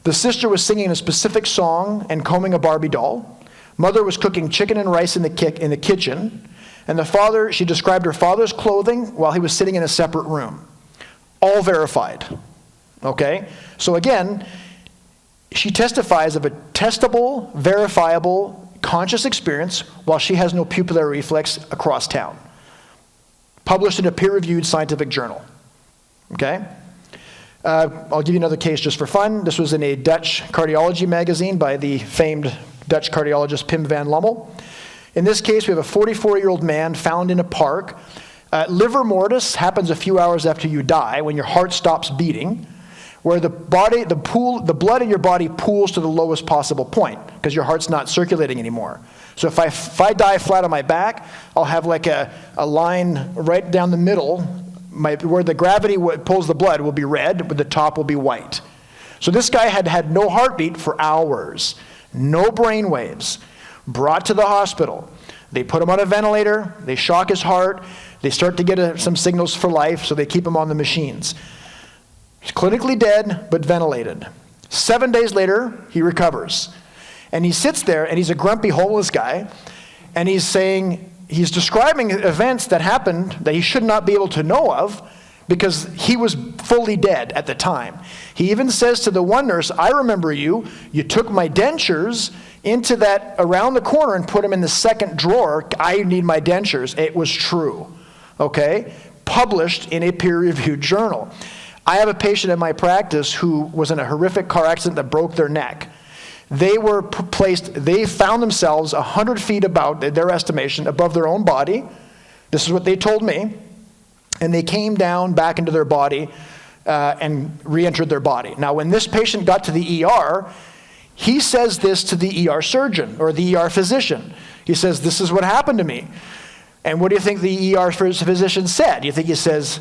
B: The sister was singing a specific song and combing a Barbie doll. Mother was cooking chicken and rice in the kitchen. And the father, she described her father's clothing while he was sitting in a separate room. All verified. Okay? So again, she testifies of a testable, verifiable, conscious experience while she has no pupillary reflex across town. Published in a peer-reviewed scientific journal. Okay? I'll give you another case just for fun. This was in a Dutch cardiology magazine by the famed Dutch cardiologist Pim van Lommel. In this case, we have a 44-year-old man found in a park. Livor mortis happens a few hours after you die when your heart stops beating, where the blood in your body pools to the lowest possible point because your heart's not circulating anymore. So if I die flat on my back, I'll have like a line right down the middle. Where the gravity pulls the blood will be red, but the top will be white. So this guy had no heartbeat for hours, no brain waves. Brought to the hospital. They put him on a ventilator, they shock his heart, they start to get some signals for life, so they keep him on the machines. He's clinically dead, but ventilated. 7 days later, he recovers. And he sits there, and he's a grumpy homeless guy, and he's describing events that happened that he should not be able to know of because he was fully dead at the time. He even says to the one nurse, I remember you took my dentures into that around the corner and put them in the second drawer. I need my dentures. It was true. Okay? Published in a peer-reviewed journal. I have a patient in my practice who was in a horrific car accident that broke their neck. They were they found themselves 100 feet about, their estimation, above their own body. This is what they told me. And they came down back into their body and re-entered their body. Now, when this patient got to the ER, he says this to the ER surgeon or the ER physician. He says, this is what happened to me. And what do you think the ER physician said? You think he says,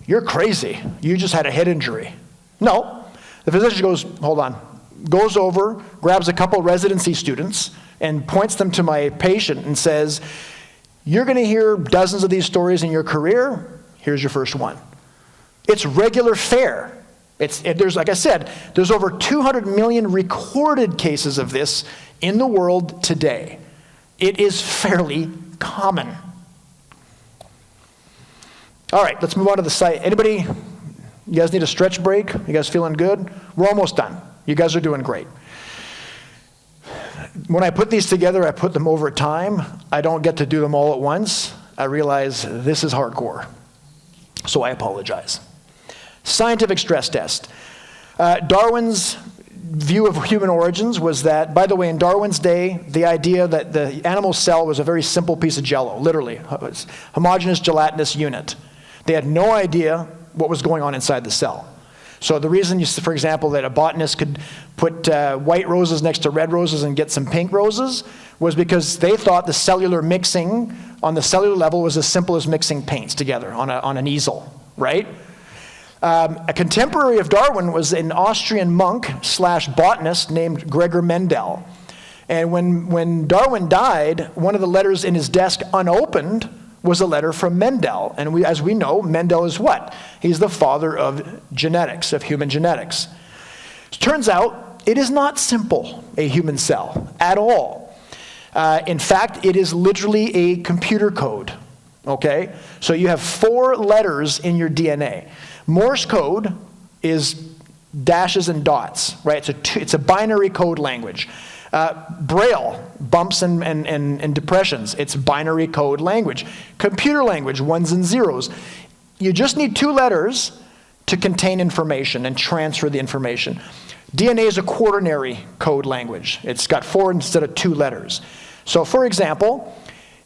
B: you're crazy. You just had a head injury. No. The physician goes, hold on. Goes over, grabs a couple residency students, and points them to my patient and says, you're going to hear dozens of these stories in your career. Here's your first one. It's regular fare. There's, like I said, there's over 200 million recorded cases of this in the world today. It is fairly common. All right, let's move on to the site. Anybody, you guys need a stretch break? You guys feeling good? We're almost done. You guys are doing great. When I put these together, I put them over time. I don't get to do them all at once. I realize this is hardcore. So I apologize. Scientific stress test. Darwin's view of human origins was that, by the way, in Darwin's day, the idea that the animal cell was a very simple piece of jello, literally, homogeneous gelatinous unit. They had no idea what was going on inside the cell. So the reason, for example, that a botanist could put white roses next to red roses and get some pink roses was because they thought the cellular mixing on the cellular level was as simple as mixing paints together on an easel, right? A contemporary of Darwin was an Austrian monk/botanist named Gregor Mendel. And when Darwin died, one of the letters in his desk unopened was a letter from Mendel. And as we know, Mendel is what? He's the father of genetics, of human genetics. It turns out, it is not simple, a human cell, at all. In fact, it is literally a computer code, okay? So you have 4 letters in your DNA. Morse code is dashes and dots, right? It's a binary code language. Braille, bumps and depressions, it's binary code language. Computer language, 1s and 0s. You just need 2 letters to contain information and transfer the information. DNA is a quaternary code language. It's got 4 instead of 2 letters. So for example,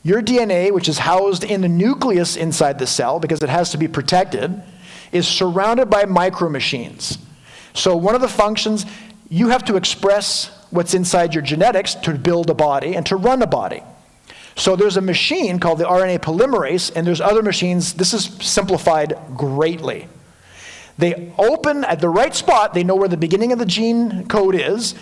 B: your DNA, which is housed in the nucleus inside the cell because it has to be protected, is surrounded by micromachines. So one of the functions, you have to express what's inside your genetics to build a body and to run a body. So there's a machine called the RNA polymerase, and there's other machines. This is simplified greatly. They open at the right spot. They know where the beginning of the gene code is.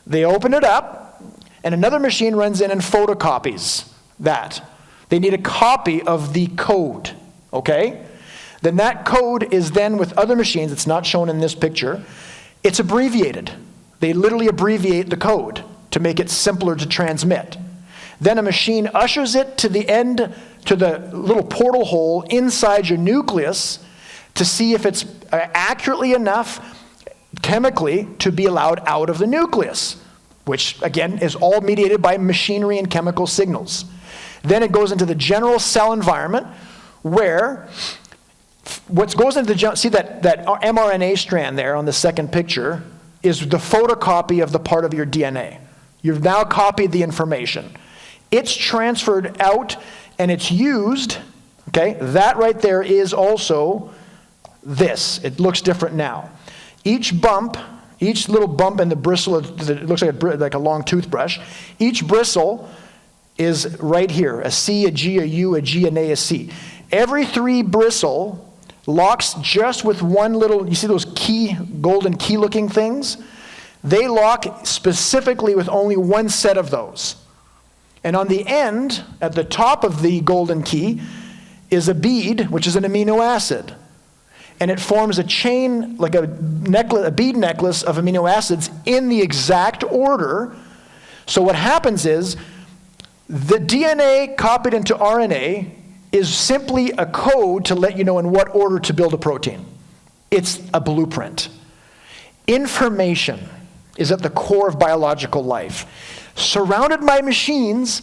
B: They open it up, and another machine runs in and photocopies that. They need a copy of the code, okay? Then that code is then with other machines. It's not shown in this picture. It's abbreviated. They literally abbreviate the code to make it simpler to transmit. Then a machine ushers it to the end, to the little portal hole inside your nucleus to see if it's accurately enough chemically to be allowed out of the nucleus, which again is all mediated by machinery and chemical signals. Then it goes into the general cell environment where what goes into the, see that mRNA strand there on the second picture is the photocopy of the part of your DNA. You've now copied the information. It's transferred out and it's used, okay? That right there is also this. It looks different now. Each little bump in the bristle, it looks like a long toothbrush. Each bristle is right here, a C, a G, a U, a G, an A, a C. Every 3 bristle locks just with one little, you see those golden key looking things? They lock specifically with only one set of those. And on the end, at the top of the golden key, is a bead, which is an amino acid. And it forms a chain, like a bead necklace of amino acids in the exact order. So what happens is, the DNA copied into RNA is simply a code to let you know in what order to build a protein. It's a blueprint. Information is at the core of biological life, surrounded by machines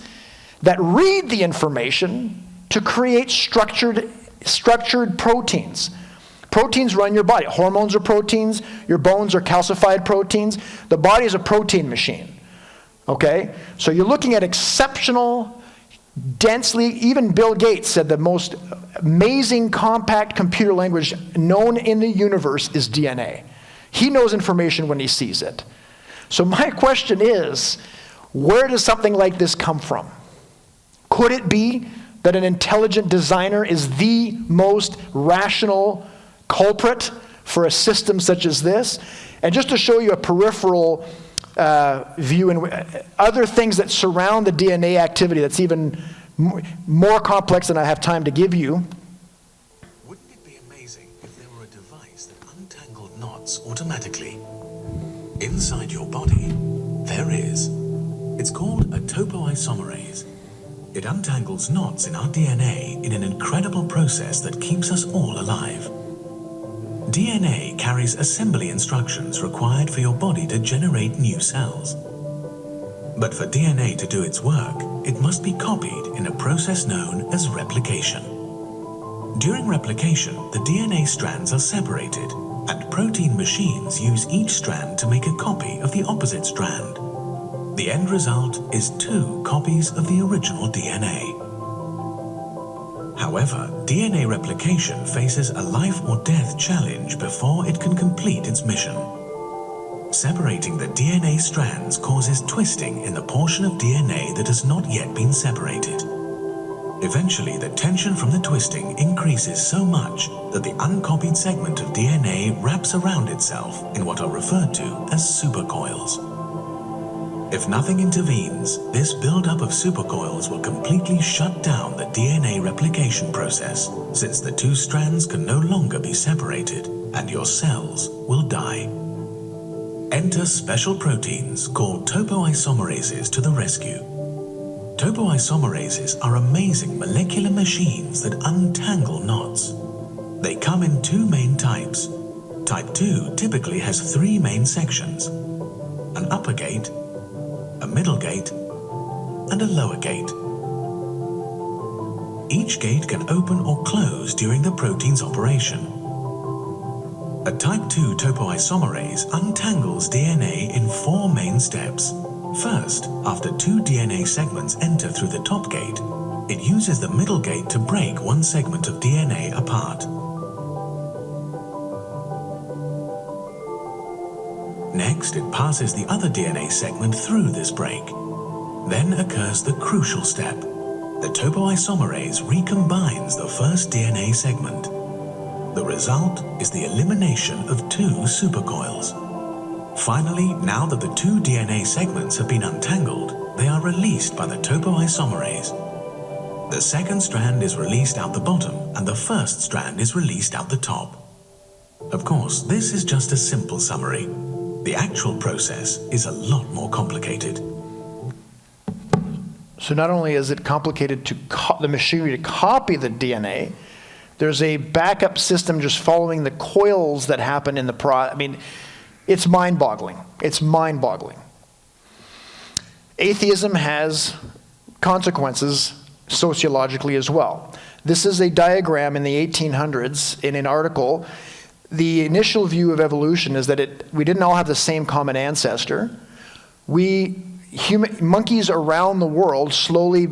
B: that read the information to create structured proteins. Proteins run your body. Hormones are proteins. Your bones are calcified proteins. The body is a protein machine. Okay? So you're looking at exceptional, densely, even Bill Gates said the most amazing compact computer language known in the universe is DNA. He knows information when he sees it. So my question is, where does something like this come from? Could it be that an intelligent designer is the most rational culprit for a system such as this? And just to show you a peripheral view and other things that surround the DNA activity that's even more complex than I have time to give you.
C: Wouldn't it be amazing if there were a device that untangled knots automatically? Inside your body, there is. It's called a topoisomerase. It untangles knots in our DNA in an incredible process that keeps us all alive. DNA carries assembly instructions required for your body to generate new cells. But for DNA to do its work, it must be copied in a process known as replication. During replication, the DNA strands are separated, and protein machines use each strand to make a copy of the opposite strand. The end result is 2 copies of the original DNA. However, DNA replication faces a life or death challenge before it can complete its mission. Separating the DNA strands causes twisting in the portion of DNA that has not yet been separated. Eventually, the tension from the twisting increases so much that the uncopied segment of DNA wraps around itself in what are referred to as supercoils. If nothing intervenes, this buildup of supercoils will completely shut down the DNA replication process, since the 2 strands can no longer be separated, and your cells will die. Enter special proteins called topoisomerases to the rescue. Topoisomerases are amazing molecular machines that untangle knots. They come in 2 main types. Type 2 typically has 3 main sections: an upper gate, a middle gate, and a lower gate. Each gate can open or close during the protein's operation. A type 2 topoisomerase untangles DNA in 4 main steps. First, after 2 DNA segments enter through the top gate, it uses the middle gate to break one segment of DNA apart. Next, it passes the other DNA segment through this break. Then occurs the crucial step. The topoisomerase recombines the first DNA segment. The result is the elimination of 2 supercoils. Finally, now that the 2 DNA segments have been untangled, they are released by the topoisomerase. The second strand is released out the bottom, and the first strand is released out the top. Of course, this is just a simple summary. The actual process is a lot more complicated.
B: So not only is it complicated to the machinery to copy the DNA, there's a backup system just following the coils that happen in the I mean, it's mind-boggling. It's mind-boggling. Atheism has consequences sociologically as well. This is a diagram in the 1800s in an article. The initial view of evolution is that we didn't all have the same common ancestor. Monkeys around the world slowly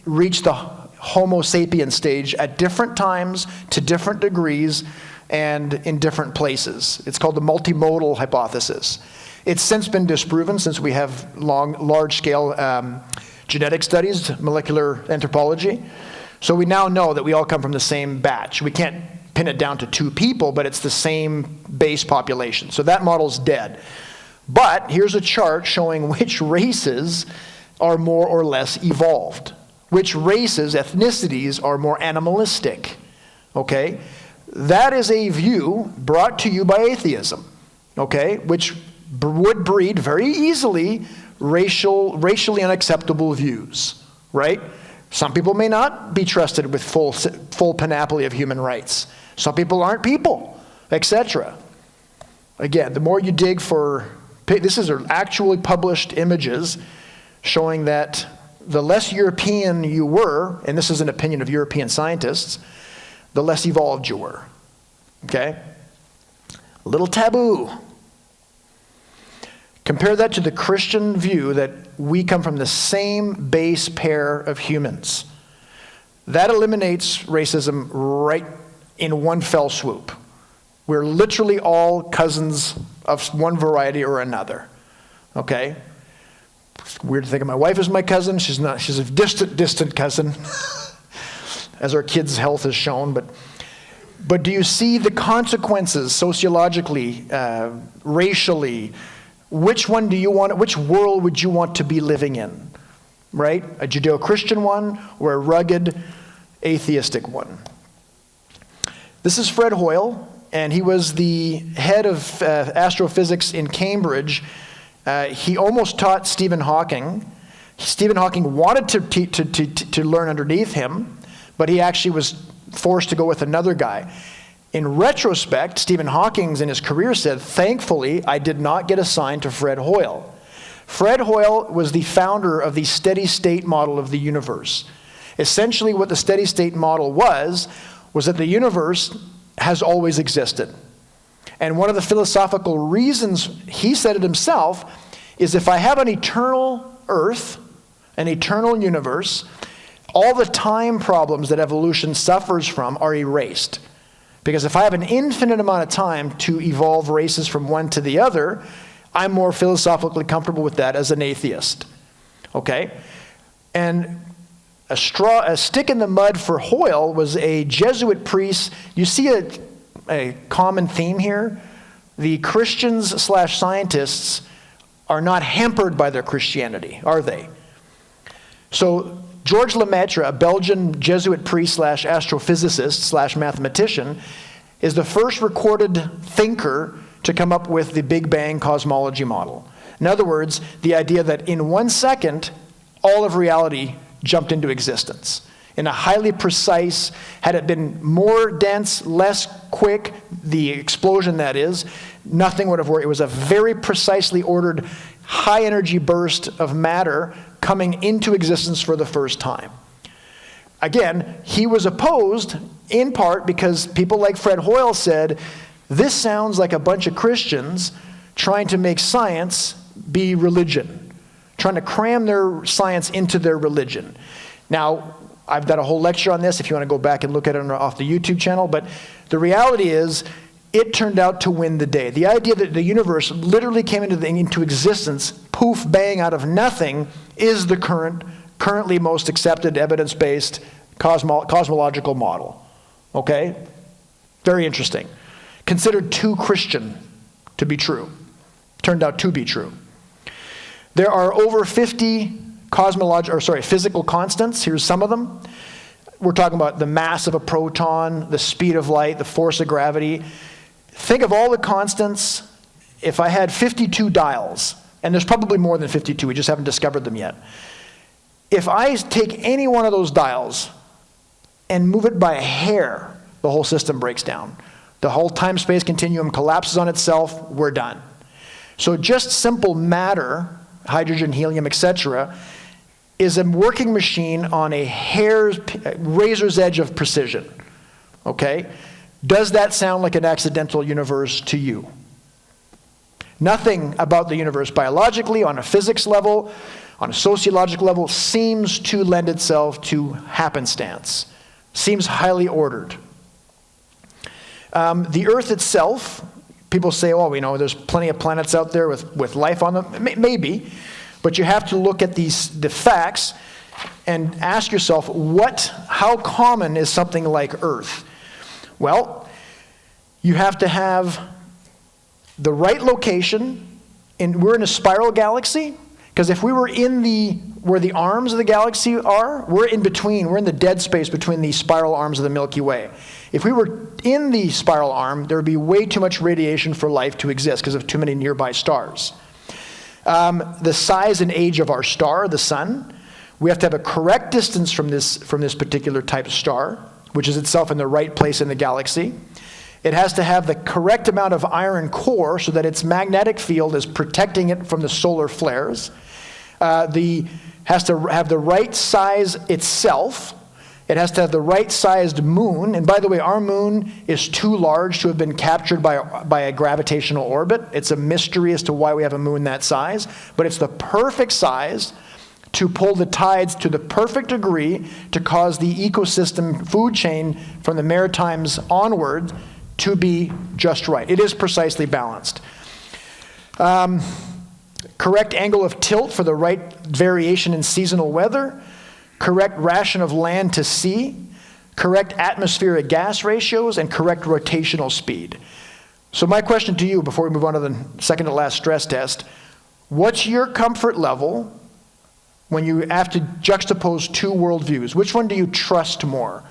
B: reached the Homo sapiens stage at different times, to different degrees, and in different places. It's called the multimodal hypothesis. It's since been disproven, since we have large-scale genetic studies, molecular anthropology. So we now know that we all come from the same batch. We can't pin it down to 2 people, but it's the same base population. So that model's dead. But here's a chart showing which races are more or less evolved. Which races, ethnicities, are more animalistic. Okay? That is a view brought to you by atheism. Okay? Which would breed very easily racially unacceptable views. Right? Some people may not be trusted with full panoply of human rights. Some people aren't people, etc. Again, the more you dig for, this is actually published images showing that the less European you were, and this is an opinion of European scientists, the less evolved you were. Okay? A little taboo. Compare that to the Christian view that we come from the same base pair of humans. That eliminates racism right in one fell swoop. We're literally all cousins of one variety or another. Okay? It's weird to think of my wife as my cousin. She's not. She's a distant cousin, as our kids' health has shown. But do you see the consequences sociologically, racially? Which one do you want? Which world would you want to be living in? Right? A Judeo-Christian one or a rugged atheistic one? This is Fred Hoyle, and he was the head of astrophysics in Cambridge. He almost taught Stephen Hawking. Stephen Hawking wanted to learn underneath him, but he actually was forced to go with another guy. In retrospect, Stephen Hawking in his career said, "Thankfully, I did not get assigned to Fred Hoyle." Fred Hoyle was the founder of the steady state model of the universe. Essentially, what the steady state model was that the universe has always existed. And one of the philosophical reasons, he said it himself, is if I have an eternal earth, an eternal universe, all the time problems that evolution suffers from are erased. Because if I have an infinite amount of time to evolve races from one to the other, I'm more philosophically comfortable with that as an atheist. Okay? And a stick in the mud for Hoyle was a Jesuit priest. You see a common theme here. The Christians/scientists are not hampered by their Christianity, are they? So George Lemaitre, a Belgian Jesuit priest/astrophysicist/mathematician, is the first recorded thinker to come up with the Big Bang cosmology model. In other words, the idea that in 1 second, all of reality jumped into existence. In a highly precise, had it been more dense, less quick, the explosion that is, nothing would have worked. It was a very precisely ordered, high energy burst of matter coming into existence for the first time. Again, he was opposed in part because people like Fred Hoyle said, this sounds like a bunch of Christians trying to make science be religion, trying to cram their science into their religion. Now, I've done a whole lecture on this if you want to go back and look at it off the YouTube channel, but the reality is it turned out to win the day. The idea that the universe literally came into existence, poof, bang, out of nothing, is the currently most accepted evidence-based cosmological model. Okay? Very interesting. Considered too Christian to be true. Turned out to be true. There are over 50 physical constants. Here's some of them. We're talking about the mass of a proton, the speed of light, the force of gravity. Think of all the constants. If I had 52 dials, and there's probably more than 52, we just haven't discovered them yet. If I take any one of those dials and move it by a hair, the whole system breaks down. The whole time-space continuum collapses on itself, we're done. So just simple matter, hydrogen, helium, etc., is a working machine on a razor's edge of precision. Okay? Does that sound like an accidental universe to you? Nothing about the universe biologically, on a physics level, on a sociological level, seems to lend itself to happenstance. Seems highly ordered. The Earth itself, people say, oh, there's plenty of planets out there with life on them. Maybe, but you have to look at the facts and ask yourself, how common is something like Earth? Well, you have to have the right location. We're in a spiral galaxy, because if we were where the arms of the galaxy are, we're in between. We're in the dead space between the spiral arms of the Milky Way. If we were in the spiral arm, there would be way too much radiation for life to exist because of too many nearby stars. The size and age of our star, the sun, we have to have a correct distance from this particular type of star, which is itself in the right place in the galaxy. It has to have the correct amount of iron core so that its magnetic field is protecting it from the solar flares. Has to have the right size itself It has to have the right-sized moon. And by the way, our moon is too large to have been captured by a gravitational orbit. It's a mystery as to why we have a moon that size. But it's the perfect size to pull the tides to the perfect degree to cause the ecosystem food chain from the Maritimes onward to be just right. It is precisely balanced. Correct angle of tilt for the right variation in seasonal weather. Correct ration of land to sea, correct atmospheric gas ratios, and correct rotational speed. So my question to you before we move on to the second to last stress test, what's your comfort level when you have to juxtapose two worldviews? Which one do you trust more?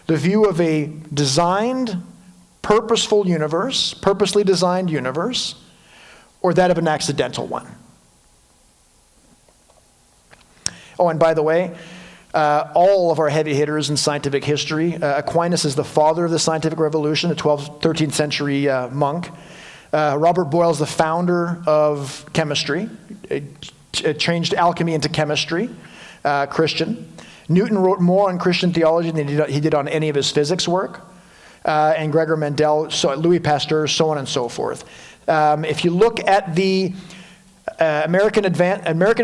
B: The view of a designed, purposeful universe, purposely designed universe, or that of an accidental one? Oh, and by the way, all of our heavy hitters in scientific history, Aquinas is the father of the scientific revolution, a 13th century monk. Robert Boyle is the founder of chemistry. It changed alchemy into chemistry, Christian. Newton wrote more on Christian theology than he did on any of his physics work. And Gregor Mendel, Louis Pasteur, so on and so forth. If you look at the American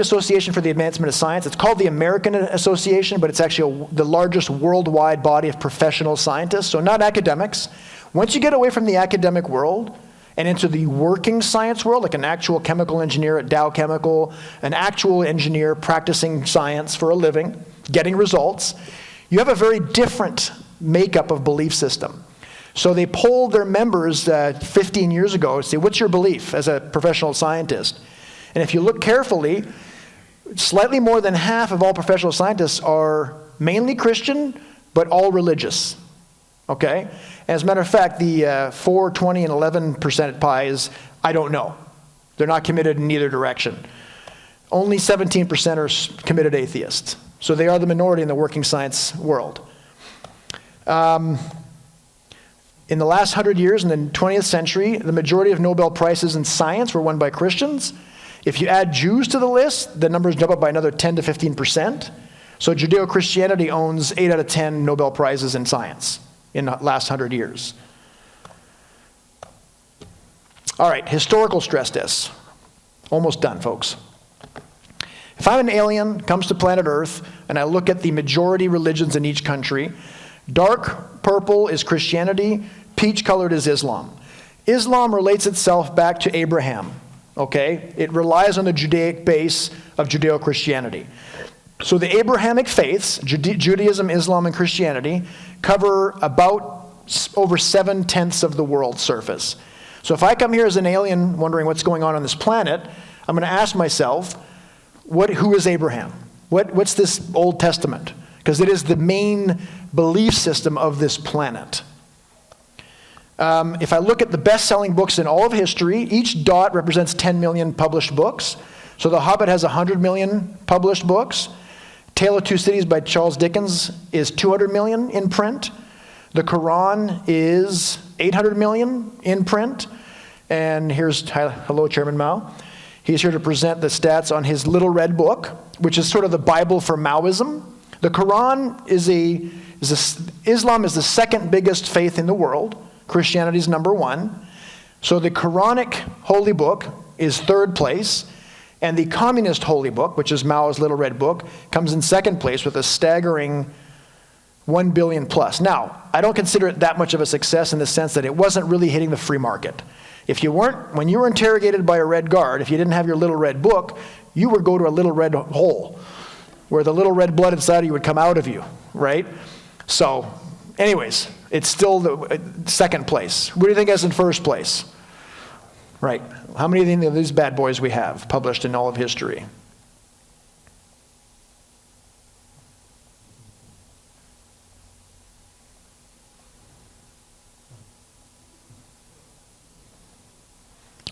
B: Association for the Advancement of Science, it's called the American Association, but it's actually the largest worldwide body of professional scientists, so not academics. Once you get away from the academic world and into the working science world, like an actual chemical engineer at Dow Chemical, an actual engineer practicing science for a living, getting results, you have a very different makeup of belief system. So they polled their members 15 years ago and say, what's your belief as a professional scientist? And if you look carefully, slightly more than half of all professional scientists are mainly Christian, but all religious. Okay? As a matter of fact, the 4, 20, and 11% pies, I don't know. They're not committed in either direction. Only 17% are committed atheists. So they are the minority in the working science world. In the last 100 years, in the 20th century, the majority of Nobel Prizes in science were won by Christians. If you add Jews to the list, the numbers jump up by another 10 to 15%. So Judeo-Christianity owns 8 out of 10 Nobel Prizes in science in the last 100 years. All right, historical stress tests. Almost done, folks. If I'm an alien, comes to planet Earth, and I look at the majority religions in each country, dark purple is Christianity, peach-colored is Islam. Islam relates itself back to Abraham, okay? It relies on the Judaic base of Judeo-Christianity. So the Abrahamic faiths, Judaism, Islam, and Christianity, cover about over 7/10 of the world's surface. So if I come here as an alien wondering what's going on this planet, I'm going to ask myself, who is Abraham? What's this Old Testament? Because it is the main belief system of this planet. If I look at the best-selling books in all of history, each dot represents 10 million published books. So The Hobbit has 100 million published books. Tale of Two Cities by Charles Dickens is 200 million in print. The Quran is 800 million in print. And hello, Chairman Mao. He's here to present the stats on his Little Red Book, which is sort of the Bible for Maoism. The Quran Islam is the second biggest faith in the world. Christianity is number 1. So the Quranic holy book is third place, and the communist holy book, which is Mao's Little Red Book, comes in second place with a staggering 1 billion plus. Now, I don't consider it that much of a success in the sense that it wasn't really hitting the free market. When you were interrogated by a red guard, if you didn't have your Little Red Book, you would go to a little red hole where the little red blood inside of you would come out of you, right? So, anyways, it's still the second place. What do you think is in first place? Right. How many of these bad boys we have published in all of history?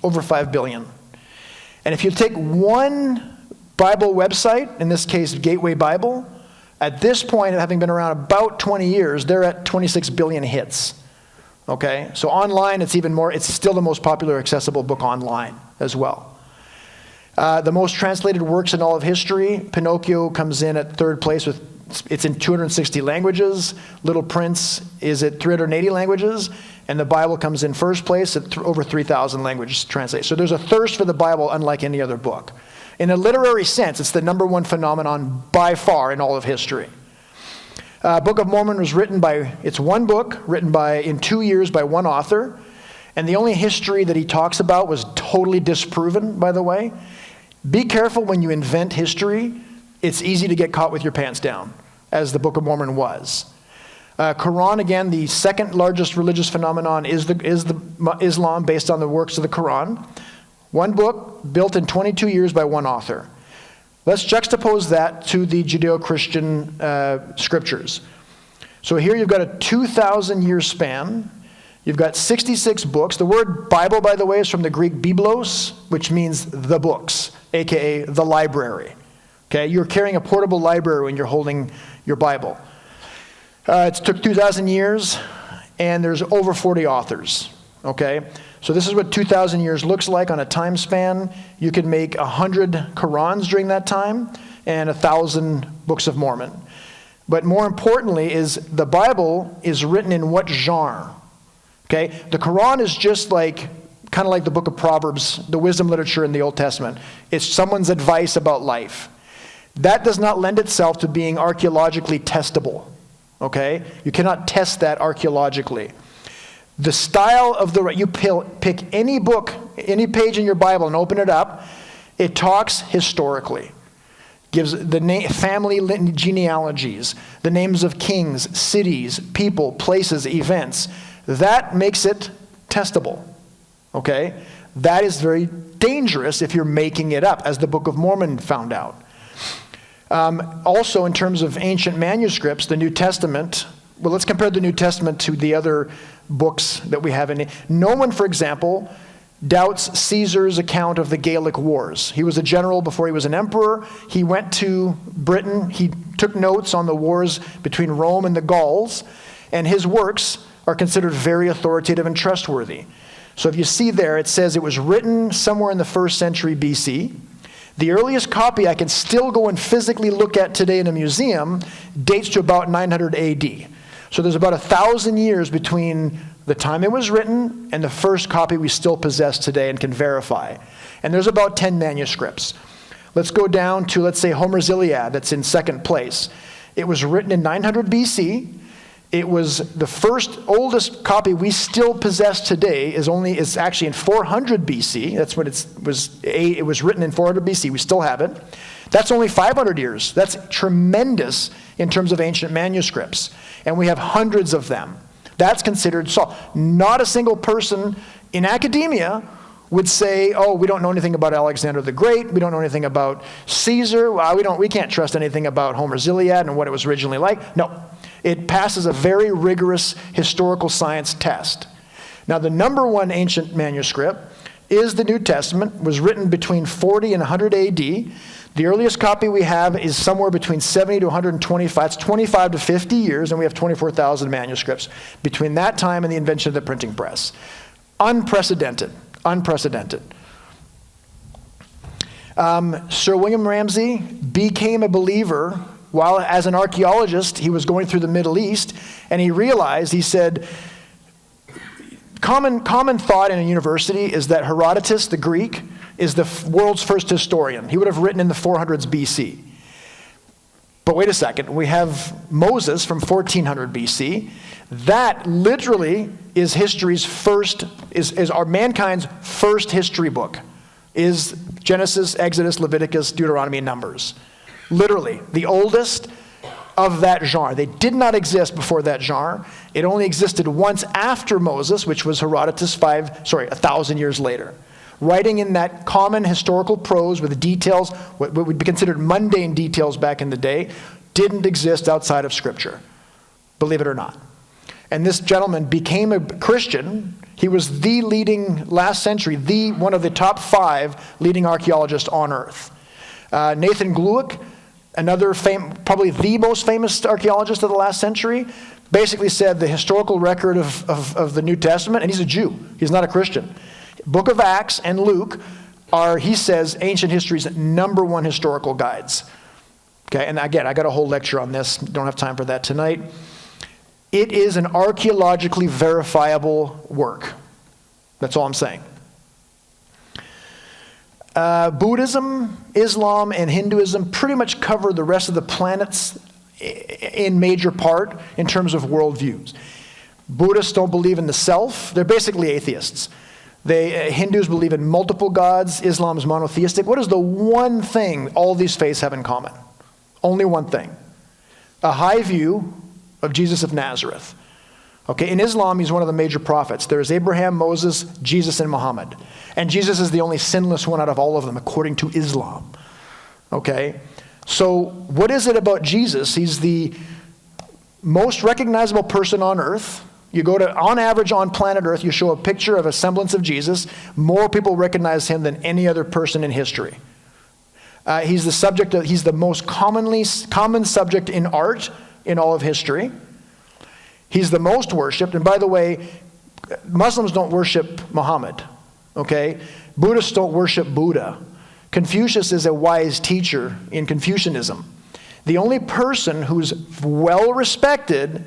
B: Over 5 billion. And if you take one Bible website, in this case Gateway Bible, at this point, having been around about 20 years, they're at 26 billion hits. Okay? So online, it's still the most popular accessible book online as well. The most translated works in all of history, Pinocchio comes in at third place with It's in 260 languages. Little Prince is at 380 languages. And the Bible comes in first place at over 3,000 languages translated. So there's a thirst for the Bible unlike any other book. In a literary sense, it's the number one phenomenon by far in all of history. Book of Mormon was it's one book written in 2 years by one author. And the only history that he talks about was totally disproven, by the way. Be careful when you invent history. It's easy to get caught with your pants down, as the Book of Mormon was. Quran, again, the second largest religious phenomenon is Islam based on the works of the Quran. One book built in 22 years by one author. Let's juxtapose that to the Judeo-Christian scriptures. So here you've got a 2,000-year span. You've got 66 books. The word Bible, by the way, is from the Greek biblos, which means the books, aka the library. Okay, you're carrying a portable library when you're holding your Bible. It took 2,000 years, and there's over 40 authors, okay? So this is what 2,000 years looks like on a time span. You could make 100 Qurans during that time and 1,000 books of Mormon. But more importantly is the Bible is written in what genre, okay? The Quran is just kind of like the book of Proverbs, the wisdom literature in the Old Testament. It's someone's advice about life. That does not lend itself to being archaeologically testable. Okay? You cannot test that archaeologically. The style of you pick any book, any page in your Bible and open it up, it talks historically. Gives the family genealogies, the names of kings, cities, people, places, events. That makes it testable. Okay? That is very dangerous if you're making it up, as the Book of Mormon found out. Also, in terms of ancient manuscripts, the New Testament, well, let's compare the New Testament to the other books that we have in it. No one, for example, doubts Caesar's account of the Gallic Wars. He was a general before he was an emperor. He went to Britain. He took notes on the wars between Rome and the Gauls, and his works are considered very authoritative and trustworthy. So if you see there, it says it was written somewhere in the 1st century BC. The earliest copy I can still go and physically look at today in a museum dates to about 900 AD. So there's about 1,000 years between the time it was written and the first copy we still possess today and can verify. And there's about 10 manuscripts. Let's go down to, let's say, Homer's Iliad, that's in second place. It was written in 900 BC. It was the oldest copy we still possess today is actually in 400 BC. That's what it was written in 400 BC. We still have it. That's only 500 years. That's tremendous in terms of ancient manuscripts. And we have hundreds of them. That's considered solid. Not a single person in academia would say, oh, we don't know anything about Alexander the Great. We don't know anything about Caesar. We can't trust anything about Homer's Iliad and what it was originally like. No. It passes a very rigorous historical science test. Now, the number one ancient manuscript is the New Testament. It was written between 40 and 100 AD. The earliest copy we have is somewhere between 70 to 125. It's 25 to 50 years, and we have 24,000 manuscripts between that time and the invention of the printing press. Unprecedented. Unprecedented. Sir William Ramsay became a believer while, as an archaeologist, he was going through the Middle East, and he said, common thought in a university is that Herodotus, the Greek, is the world's first historian. He would have written in the 400s BC. But wait a second, we have Moses from 1400 BC. That literally is our mankind's first history book, is Genesis, Exodus, Leviticus, Deuteronomy, and Numbers. Literally, the oldest of that genre. They did not exist before that genre. It only existed once after Moses, which was Herodotus 1,000 years later. Writing in that common historical prose with details, what would be considered mundane details back in the day, didn't exist outside of Scripture, believe it or not. And this gentleman became a Christian. He was the leading, last century, one of the top 5 leading archaeologists on earth. Nathan Glueck, another probably the most famous archaeologist of the last century, basically said the historical record of the New Testament, and he's a Jew, he's not a Christian. Book of Acts and Luke are, he says, ancient history's number one historical guides. Okay, and again, I got a whole lecture on this. Don't have time for that tonight. It is an archaeologically verifiable work. That's all I'm saying. Buddhism, Islam, and Hinduism pretty much cover the rest of the planets in major part in terms of worldviews. Buddhists don't believe in the self. They're basically atheists. Hindus believe in multiple gods. Islam is monotheistic. What is the one thing all these faiths have in common? Only one thing. A high view of Jesus of Nazareth. Okay, in Islam, he's one of the major prophets. There's Abraham, Moses, Jesus, and Muhammad. And Jesus is the only sinless one out of all of them, according to Islam. Okay, so what is it about Jesus? He's the most recognizable person on earth. You go to, on average on planet Earth, you show a picture of a semblance of Jesus, more people recognize him than any other person in history. He's the most common subject in art in all of history. He's the most worshipped. And by the way, Muslims don't worship Muhammad. Okay? Buddhists don't worship Buddha. Confucius is a wise teacher in Confucianism. The only person who's well respected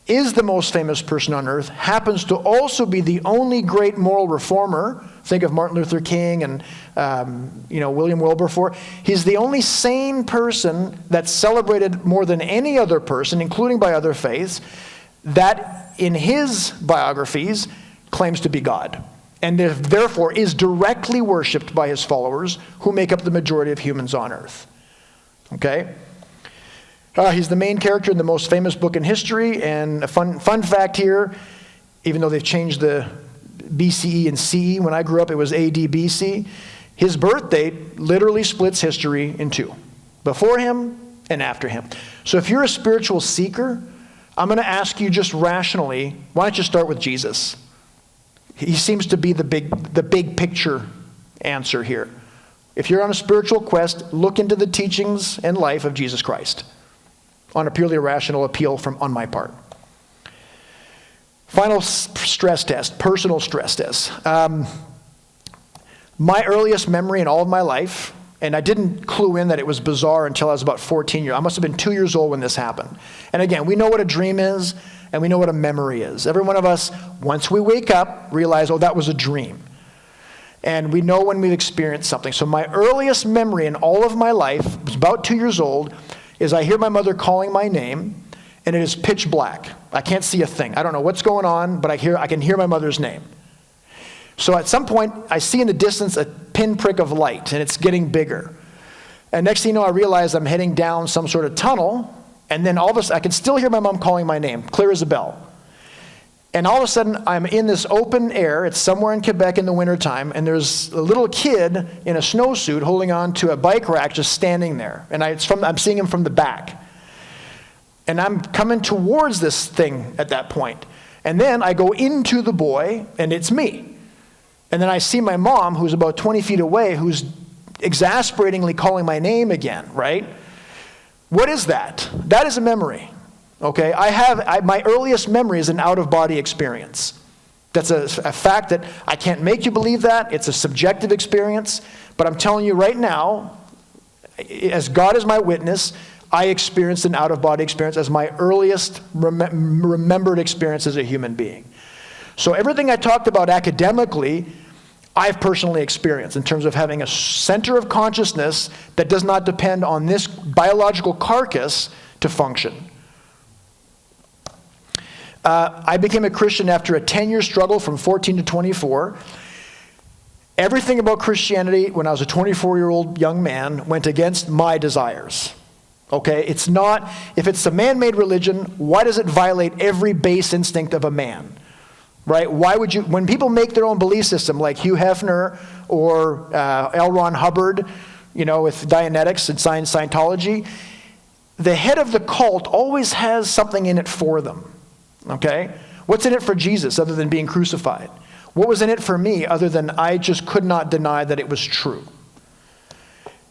B: is the most famous person on earth, happens to also be the only great moral reformer. Think of Martin Luther King and William Wilberforce. He's the only sane person that's celebrated more than any other person, including by other faiths, that in his biographies claims to be God, and therefore is directly worshipped by his followers, who make up the majority of humans on earth. Okay? He's the main character in the most famous book in history, and a fun fact here, even though they've changed the BCE and CE, when I grew up it was AD BC, his birth date literally splits history in two, before him and after him. So if you're a spiritual seeker, I'm going to ask you just rationally, why don't you start with Jesus? He seems to be the big picture answer here. If you're on a spiritual quest, look into the teachings and life of Jesus Christ, on a purely rational appeal on my part. Final stress test, personal stress test. My earliest memory in all of my life, and I didn't clue in that it was bizarre until I was about 14 years. I must have been 2 years old when this happened. And again, we know what a dream is, and we know what a memory is. Every one of us, once we wake up, realize, oh, that was a dream. And we know when we've experienced something. So my earliest memory in all of my life, I was about 2 years old, is I hear my mother calling my name, and it is pitch black. I can't see a thing. I don't know what's going on, but I can hear my mother's name. So at some point, I see in the distance a pinprick of light, and it's getting bigger. And next thing you know, I realize I'm heading down some sort of tunnel, and then all of a sudden, I can still hear my mom calling my name, clear as a bell. And all of a sudden, I'm in this open air. It's somewhere in Quebec in the wintertime, and there's a little kid in a snowsuit holding on to a bike rack just standing there. And I'm seeing him from the back. And I'm coming towards this thing at that point. And then I go into the boy, and it's me. And then I see my mom, who's about 20 feet away, who's exasperatingly calling my name again, right? What is that? That is a memory. Okay, my earliest memory is an out-of-body experience. That's a fact that I can't make you believe that. It's a subjective experience. But I'm telling you right now, as God is my witness, I experienced an out-of-body experience as my earliest remembered experience as a human being. So everything I talked about academically, I've personally experienced in terms of having a center of consciousness that does not depend on this biological carcass to function. I became a Christian after a 10-year struggle from 14 to 24. Everything about Christianity when I was a 24-year-old young man went against my desires. Okay, if it's a man-made religion, why does it violate every base instinct of a man? Right? Why would you, when people make their own belief system like Hugh Hefner or L. Ron Hubbard, with Dianetics and Scientology, the head of the cult always has something in it for them. Okay? What's in it for Jesus other than being crucified? What was in it for me other than I just could not deny that it was true?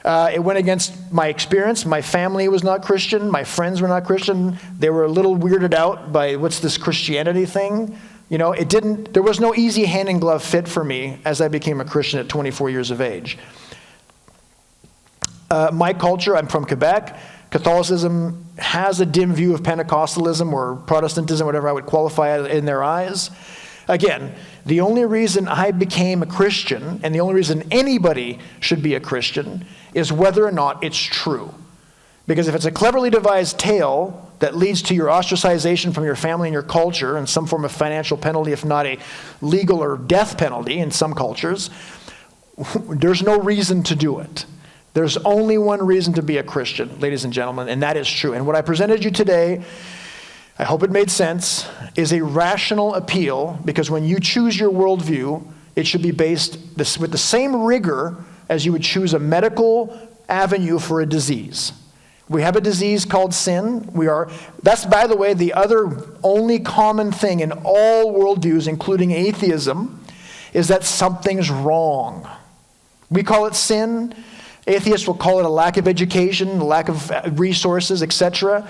B: It went against my experience. My family was not Christian. My friends were not Christian. They were a little weirded out by what's this Christianity thing? There was no easy hand in glove fit for me as I became a Christian at 24 years of age. my culture, I'm from Quebec. Catholicism has a dim view of Pentecostalism or Protestantism, whatever I would qualify it in their eyes. Again, the only reason I became a Christian, and the only reason anybody should be a Christian, is whether or not it's true. Because if it's a cleverly devised tale that leads to your ostracization from your family and your culture and some form of financial penalty, if not a legal or death penalty in some cultures, there's no reason to do it. There's only one reason to be a Christian, ladies and gentlemen, and that is true. And what I presented you today, I hope it made sense, is a rational appeal, because when you choose your worldview, it should be based with the same rigor as you would choose a medical avenue for a disease. We have a disease called sin. That's, by the way, the other only common thing in all worldviews, including atheism, is that something's wrong. We call it sin. Atheists will call it a lack of education, a lack of resources, etc.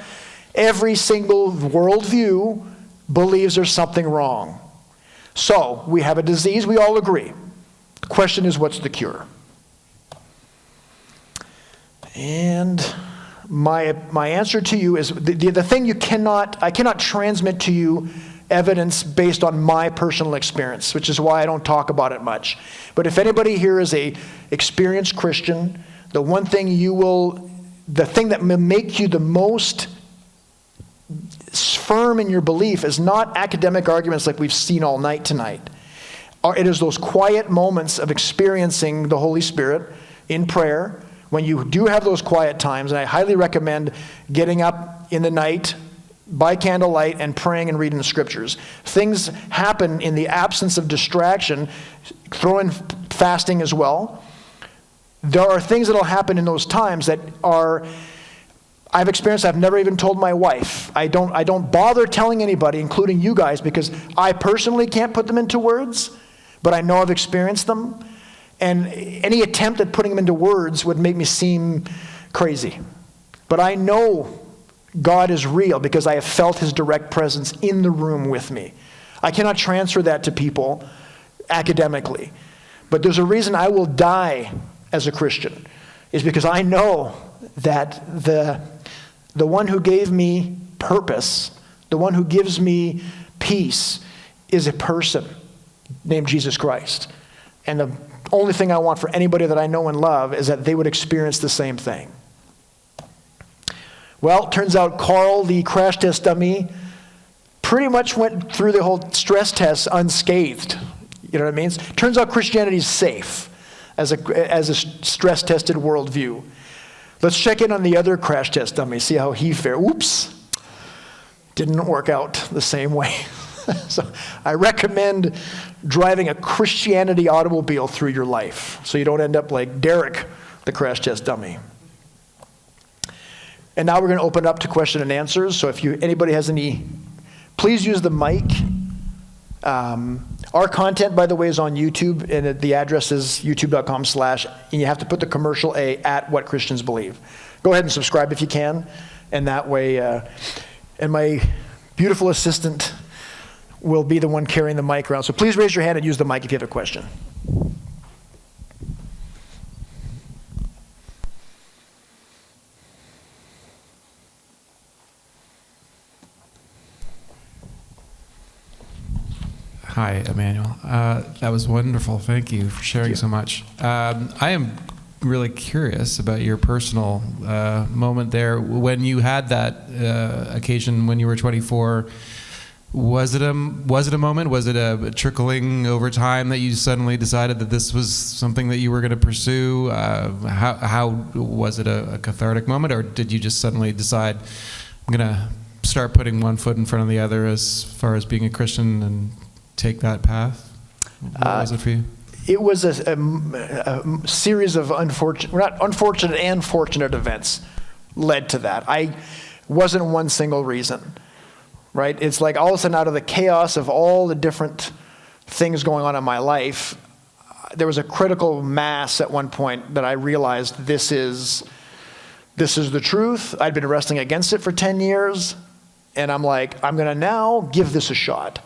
B: Every single worldview believes there's something wrong. So, we have a disease, we all agree. The question is, what's the cure? And my answer to you is, the thing I cannot transmit to you evidence based on my personal experience, which is why I don't talk about it much. But if anybody here is a experienced Christian, the thing that will make you the most firm in your belief is not academic arguments like we've seen all night tonight. It is those quiet moments of experiencing the Holy Spirit in prayer. When you do have those quiet times, and I highly recommend getting up in the night by candlelight and praying and reading the scriptures. Things happen in the absence of distraction. Throw in fasting as well. There are things that will happen in those times that I've experienced. I've never even told my wife. I don't bother telling anybody, including you guys, because I personally can't put them into words, but I know I've experienced them. And any attempt at putting them into words would make me seem crazy. But I know God is real because I have felt his direct presence in the room with me. I cannot transfer that to people academically. But there's a reason I will die as a Christian, is because I know that the one who gave me purpose, the one who gives me peace, is a person named Jesus Christ. And the only thing I want for anybody that I know and love is that they would experience the same thing. Well, it turns out Carl, the crash test dummy, pretty much went through the whole stress test unscathed. You know what I mean? Turns out Christianity is safe as a stress-tested worldview. Let's check in on the other crash test dummy, see how he fared. Oops, didn't work out the same way. So I recommend driving a Christianity automobile through your life so you don't end up like Derek, the crash test dummy. And now we're going to open up to question and answers. So if anybody has any, please use the mic. Our content, by the way, is on YouTube, and the address is youtube.com/ and you have to put the commercial A at What Christians Believe. Go ahead and subscribe if you can, and that way, and my beautiful assistant will be the one carrying the mic around. So please raise your hand and use the mic if you have a question.
D: Hi, Emmanuel. That was wonderful. Thank you for sharing so much. I am really curious about your personal moment there. When you had that occasion when you were 24, was it a moment? Was it a trickling over time that you suddenly decided that this was something that you were going to pursue? How was it a cathartic moment, or did you just suddenly decide, I'm going to start putting one foot in front of the other as far as being a Christian and take that path? What was it for you?
B: It was a series of fortunate events led to that. I wasn't one single reason, right? It's like all of a sudden, out of the chaos of all the different things going on in my life, there was a critical mass at one point that I realized this is the truth. I'd been wrestling against it for 10 years, and I'm like, I'm going to now give this a shot.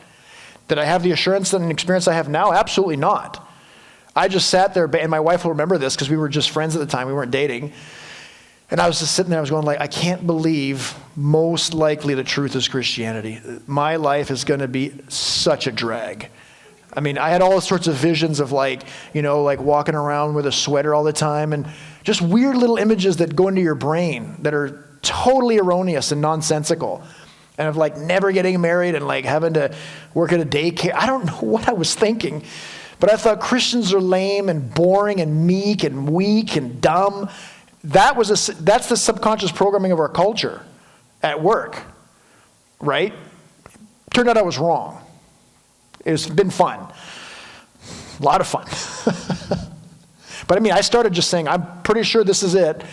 B: Did I have the assurance and experience I have now? Absolutely not. I just sat there, and my wife will remember this because we were just friends at the time. We weren't dating. And I was just sitting there, I was going like, I can't believe most likely the truth is Christianity. My life is going to be such a drag. I mean, I had all sorts of visions of like walking around with a sweater all the time and just weird little images that go into your brain that are totally erroneous and nonsensical. And of like never getting married and like having to work at a daycare. I don't know what I was thinking, but I thought Christians are lame and boring and meek and weak and dumb. That's the subconscious programming of our culture at work, right? Turned out I was wrong. It's been fun. A lot of fun. But I mean, I started just saying, I'm pretty sure this is it.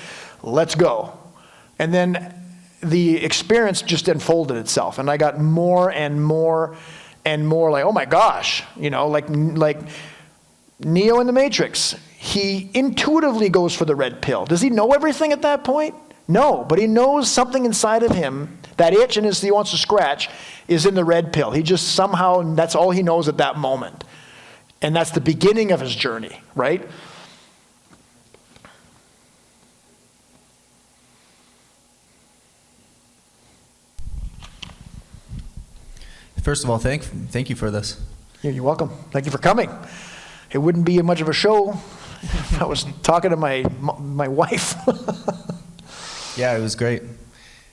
B: Let's go. And then the experience just unfolded itself. And I got more and more and more like, oh my gosh, like Neo in the Matrix. He intuitively goes for the red pill. Does he know everything at that point? No, but he knows something inside of him, that itch he wants to scratch, is in the red pill. He just somehow, that's all he knows at that moment. And that's the beginning of his journey, right?
E: First of all, thank you for this.
B: You're welcome. Thank you for coming. It wouldn't be much of a show if I was talking to my wife.
E: Yeah, it was great.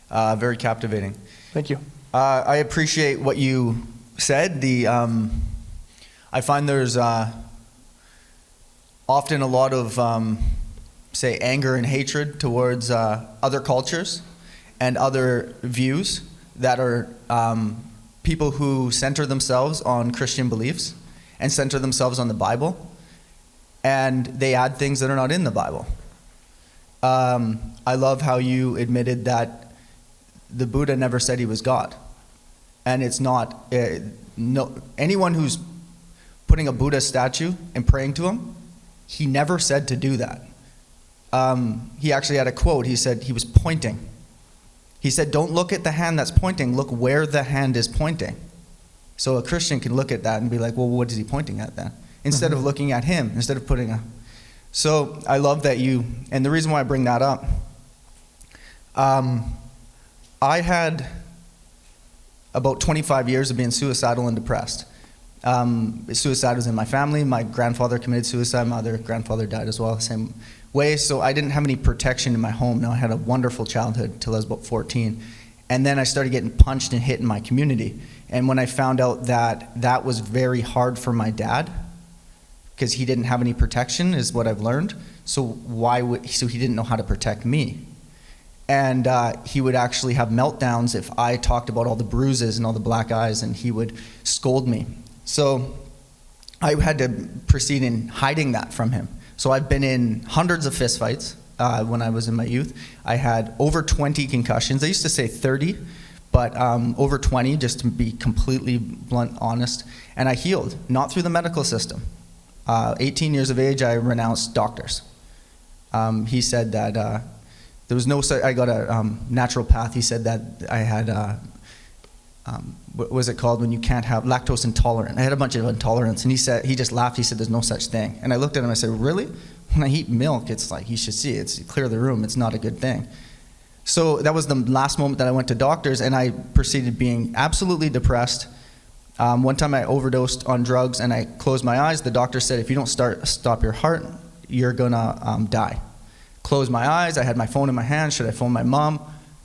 E: Very captivating.
B: Thank you.
E: I appreciate what you said. I find there's often a lot of, say, anger and hatred towards other cultures and other views that are people who center themselves on Christian beliefs and center themselves on the Bible, and they add things that are not in the Bible. I love how you admitted that the Buddha never said he was God. And it's not, anyone who's putting a Buddha statue and praying to him, he never said to do that. He actually had a quote. He said he was pointing. He said, don't look at the hand that's pointing, look where the hand is pointing. So a Christian can look at that and be like, well, what is he pointing at then? Instead of looking at him, instead of putting a... So I love that and the reason why I bring that up, I had about 25 years of being suicidal and depressed. Suicide was in my family. My grandfather committed suicide. My other grandfather died as well, the same way. So I didn't have any protection in my home. Now I had a wonderful childhood until I was about 14. And then I started getting punched and hit in my community. And when I found out that was very hard for my dad, because he didn't have any protection, is what I've learned. So he didn't know how to protect me. And he would actually have meltdowns if I talked about all the bruises and all the black eyes, and he would scold me. So I had to proceed in hiding that from him. So I've been in hundreds of fistfights when I was in my youth. I had over 20 concussions. I used to say 30, but over 20, just to be completely blunt, honest. And I healed, not through the medical system. 18 years of age, I renounced doctors. He said that there was no, I got a naturopath. He said that I had, what was it called when you can't have lactose intolerant? I had a bunch of intolerance, and he just laughed. He said, there's no such thing. And I looked at him, I said, really? When I eat milk, it's like, you should see, it's clear the room, it's not a good thing. So that was the last moment that I went to doctors, and I proceeded being absolutely depressed. One time I overdosed on drugs, and I closed my eyes. The doctor said, if you don't stop your heart, you're gonna die. Closed my eyes, I had my phone in my hand. Should I phone my mom?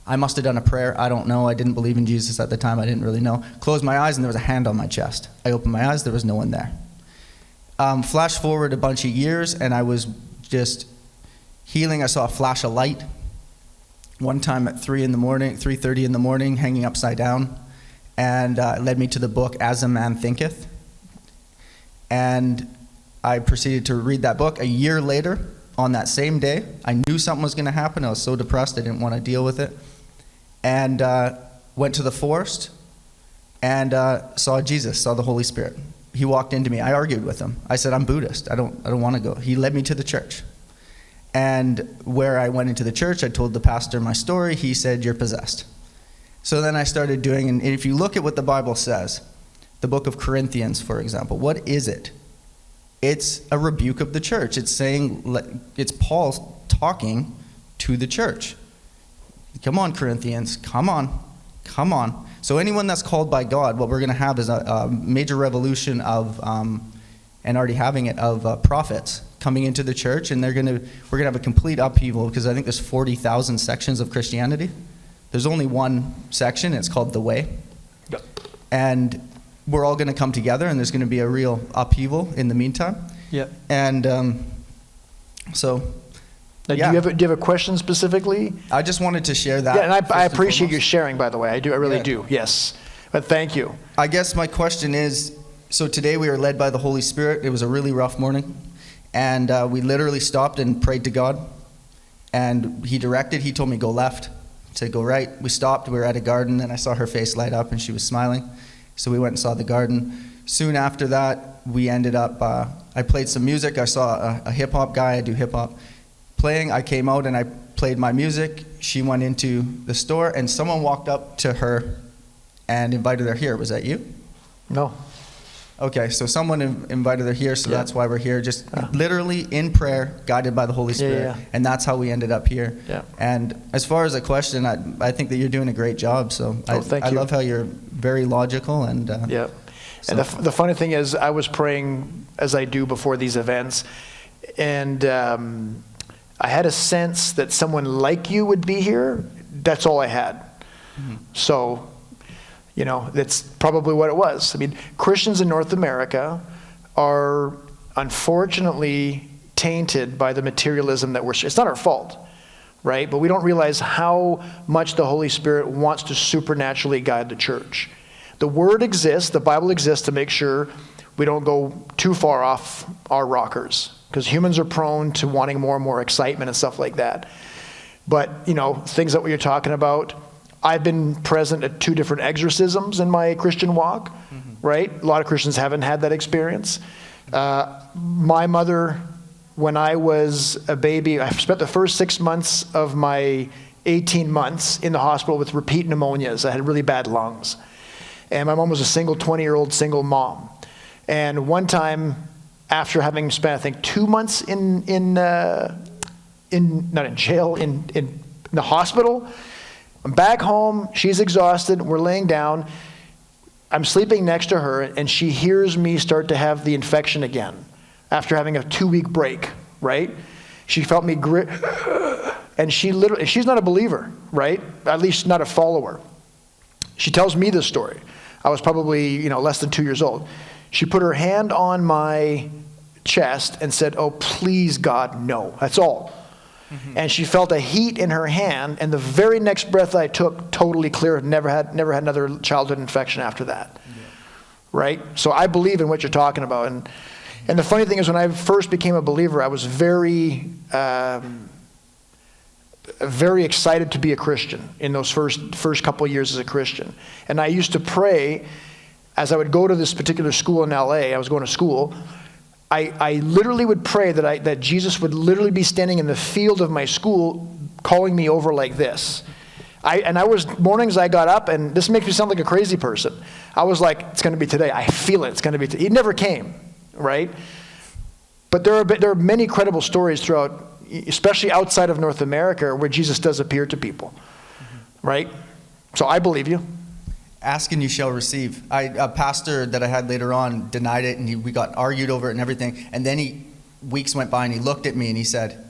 E: I must have done a prayer, I don't know. I didn't believe in Jesus at the time, I didn't really know. Closed my eyes and there was a hand on my chest. I opened my eyes, there was no one there. Flash forward a bunch of years, and I was just healing. I saw a flash of light. One time at 3:30 in the morning, hanging upside down, and it led me to the book As a Man Thinketh. And I proceeded to read that book. A year later, on that same day, I knew something was going to happen. I was so depressed, I didn't want to deal with it. And went to the forest and saw Jesus, saw the Holy Spirit. He walked into me. I argued with him. I said, I'm Buddhist. I don't want to go. He led me to the church. And where I went into the church, I told the pastor my story. He said, you're possessed. So then I started doing, and if you look at what the Bible says, the book of Corinthians, for example, what is it? it's a rebuke of the church. It's saying, it's Paul talking to the church. Come on, Corinthians, come on. So anyone that's called by God, what we're going to have is a major revolution of, and already having it, of prophets coming into the church, and we're going to have a complete upheaval, because I think there's 40,000 sections of Christianity. There's only one section, it's called the Way.
B: Yep.
E: And we're all going to come together, and there's going to be a real upheaval in the meantime.
B: Yep.
E: And so,
B: Now,
E: yeah.
B: do you have a question specifically?
E: I just wanted to share that.
B: Yeah, and I
E: first and
B: appreciate you
E: foremost.
B: sharing, by the way. I really
E: Yeah.
B: do. Yes. But thank you.
E: I guess my question is, so today we were led by the Holy Spirit. It was a really rough morning. And we literally stopped and prayed to God. And he told me, go left. I said, go right. We stopped, we were at a garden, and I saw her face light up, and she was smiling. So we went and saw the garden. Soon after that, we ended up, I played some music. I saw a hip-hop guy, I do hip-hop, playing. I came out and I played my music. She went into the store, and someone walked up to her and invited her here. Was that you?
B: No.
E: Okay, so someone invited her here, so
B: Yeah.
E: that's why we're here. Just literally in prayer, guided by the Holy Spirit.
B: yeah.
E: And that's how we ended up here.
B: Yeah.
E: And as far as a question, I think that you're doing a great job. So
B: thank
E: I
B: you.
E: love how you're very logical. And
B: Yeah.
E: So-
B: And the funny thing is, I was praying, as I do before these events, and I had a sense that someone like you would be here. That's all I had.
E: Mm-hmm.
B: So, that's probably what it was. I mean, Christians in North America are unfortunately tainted by the materialism that it's not our fault, right? But we don't realize how much the Holy Spirit wants to supernaturally guide the church. The Word exists, the Bible exists to make sure we don't go too far off our rockers, because humans are prone to wanting more and more excitement and stuff like that. But, things that you're talking about, I've been present at 2 different exorcisms in my Christian walk, right? A lot of Christians haven't had that experience. My mother, when I was a baby, I spent the first 6 months of my 18 months in the hospital with repeat pneumonias. I had really bad lungs. And my mom was a single 20-year-old single mom. And one time, after having spent, I think, 2 months not in jail, in the hospital, I'm back home, she's exhausted, we're laying down, I'm sleeping next to her, and she hears me start to have the infection again after having a 2-week break, right? She felt me grit, and she's not a believer, right? At least not a follower. She tells me this story. I was probably, less than 2 years old. She put her hand on my chest and said, "Oh, please, God, no." That's all. Mm-hmm. And she felt a heat in her hand, and the very next breath I took, totally clear. Never had another childhood infection after that. Yeah. Right? So I believe in what you're talking about. And the funny thing is, when I first became a believer, I was very excited to be a Christian in those first couple of years as a Christian. And I used to pray, as I would go to this particular school in LA, I was going to school, I literally would pray that Jesus would literally be standing in the field of my school calling me over like this. Mornings I got up, and this makes me sound like a crazy person. I was like, it's going to be today. I feel it. It's going to be today. He never came, right? But there are many credible stories throughout, especially outside of North America, where Jesus does appear to people, right? So I believe you.
E: Ask and you shall receive. A pastor that I had later on denied it, and we got argued over it and everything. And then weeks went by, and he looked at me and he said,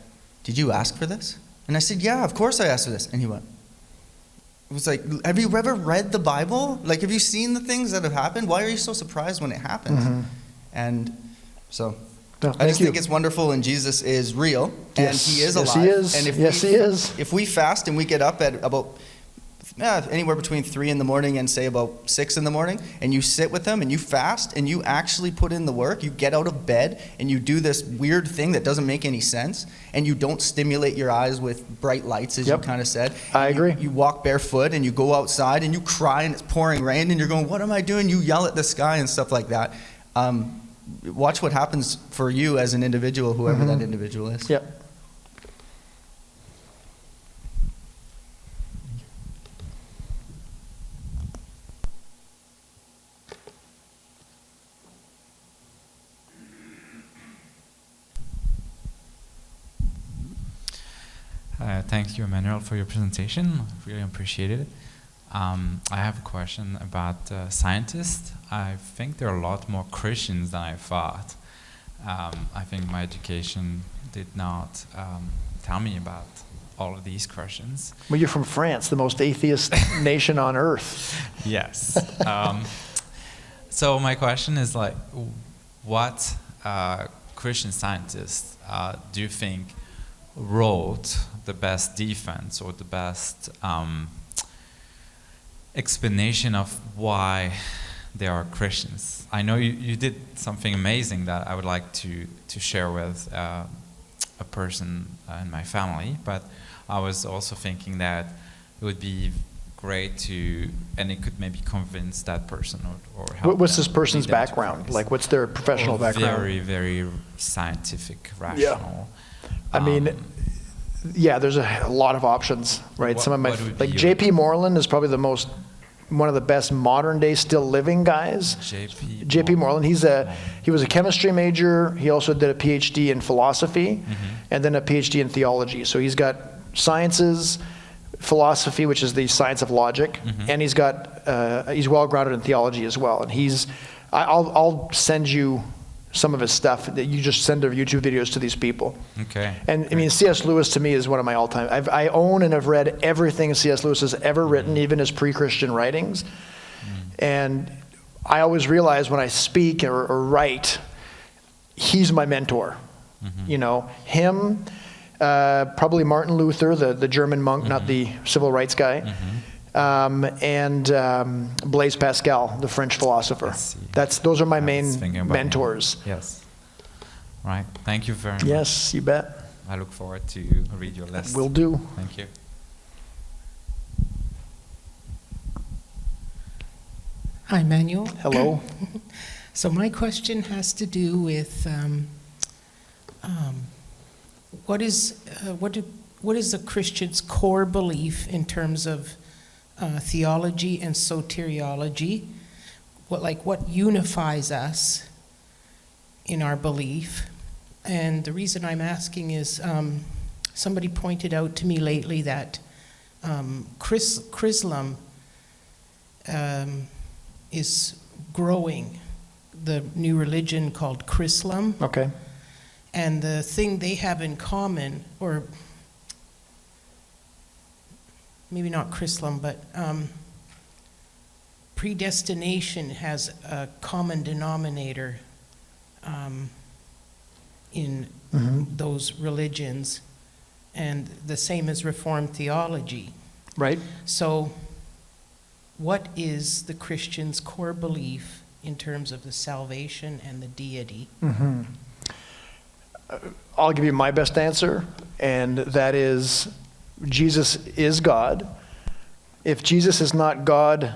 E: "Did you ask for this?" And I said, "Yeah, of course I asked for this." And he went, it was like, "Have you ever read the Bible? Like, have you seen the things that have happened? Why are you so surprised when it happens?" Mm-hmm. And so I just think it's wonderful, and Jesus is real, and he is alive.
B: Yes, he is.
E: And
B: he is.
E: If we fast and we get up at about anywhere between 3 in the morning and say about 6 in the morning, and you sit with them and you fast and you actually put in the work, you get out of bed and you do this weird thing that doesn't make any sense, and you don't stimulate your eyes with bright lights, as you kind of said.
B: I agree.
E: You walk barefoot and you go outside and you cry and it's pouring rain and you're going, "What am I doing?" You yell at the sky and stuff like that. Watch what happens for you as an individual, whoever that individual is.
B: Yep.
F: Thank you, Emmanuel, for your presentation. Really appreciated it. I have a question about scientists. I think there are a lot more Christians than I thought. I think my education did not tell me about all of these questions.
B: Well, you're from France, the most atheist nation on earth.
F: Yes. So my question is like, what Christian scientists do you think wrote the best defense or the best explanation of why they are Christians? I know you did something amazing that I would like to share with a person in my family, but I was also thinking that it would be great to, and it could maybe convince that person or help
B: What's
F: them
B: this person's
F: lead them to
B: background?
F: Christ.
B: Like, what's their professional background?
F: Very, very scientific, rational.
B: I mean, yeah, there's a lot of options, right?
F: What-
B: Some of my,
F: what would be
B: like
F: your-
B: J.P. Moreland is probably one of the best modern day still living guys. J.P. Moreland, he was a chemistry major. He also did a PhD in philosophy and then a PhD in theology. So he's got sciences, philosophy, which is the science of logic, and he's well grounded in theology as well. And I'll send you some of his stuff that you just send their YouTube videos to these people.
F: Okay.
B: And I mean, C.S. Lewis to me is one of my all-time. I own and have read everything C.S. Lewis has ever written, even his pre-Christian writings. And I always realize when I speak or write, he's my mentor. You know, him, probably Martin Luther, the German monk, not the civil rights guy, and Blaise Pascal, the French philosopher. Those are my main mentors.
F: Yes. Right. Thank you very much.
B: Yes, you bet.
F: I look forward to read your list.
B: Will do.
F: Thank you.
G: Hi, Manuel.
B: Hello.
G: So my question has to do with what is a Christian's core belief in terms of theology and soteriology? What unifies us in our belief? And the reason I'm asking is somebody pointed out to me lately that Chrislam is growing, the new religion called Chrislam.
B: Okay.
G: And the thing they have in common, or maybe not Chrislam, but predestination has a common denominator in those religions, and the same as Reformed theology.
B: Right.
G: So what is the Christian's core belief in terms of the salvation and the deity?
B: I'll give you my best answer, and that is Jesus is God. If Jesus is not God,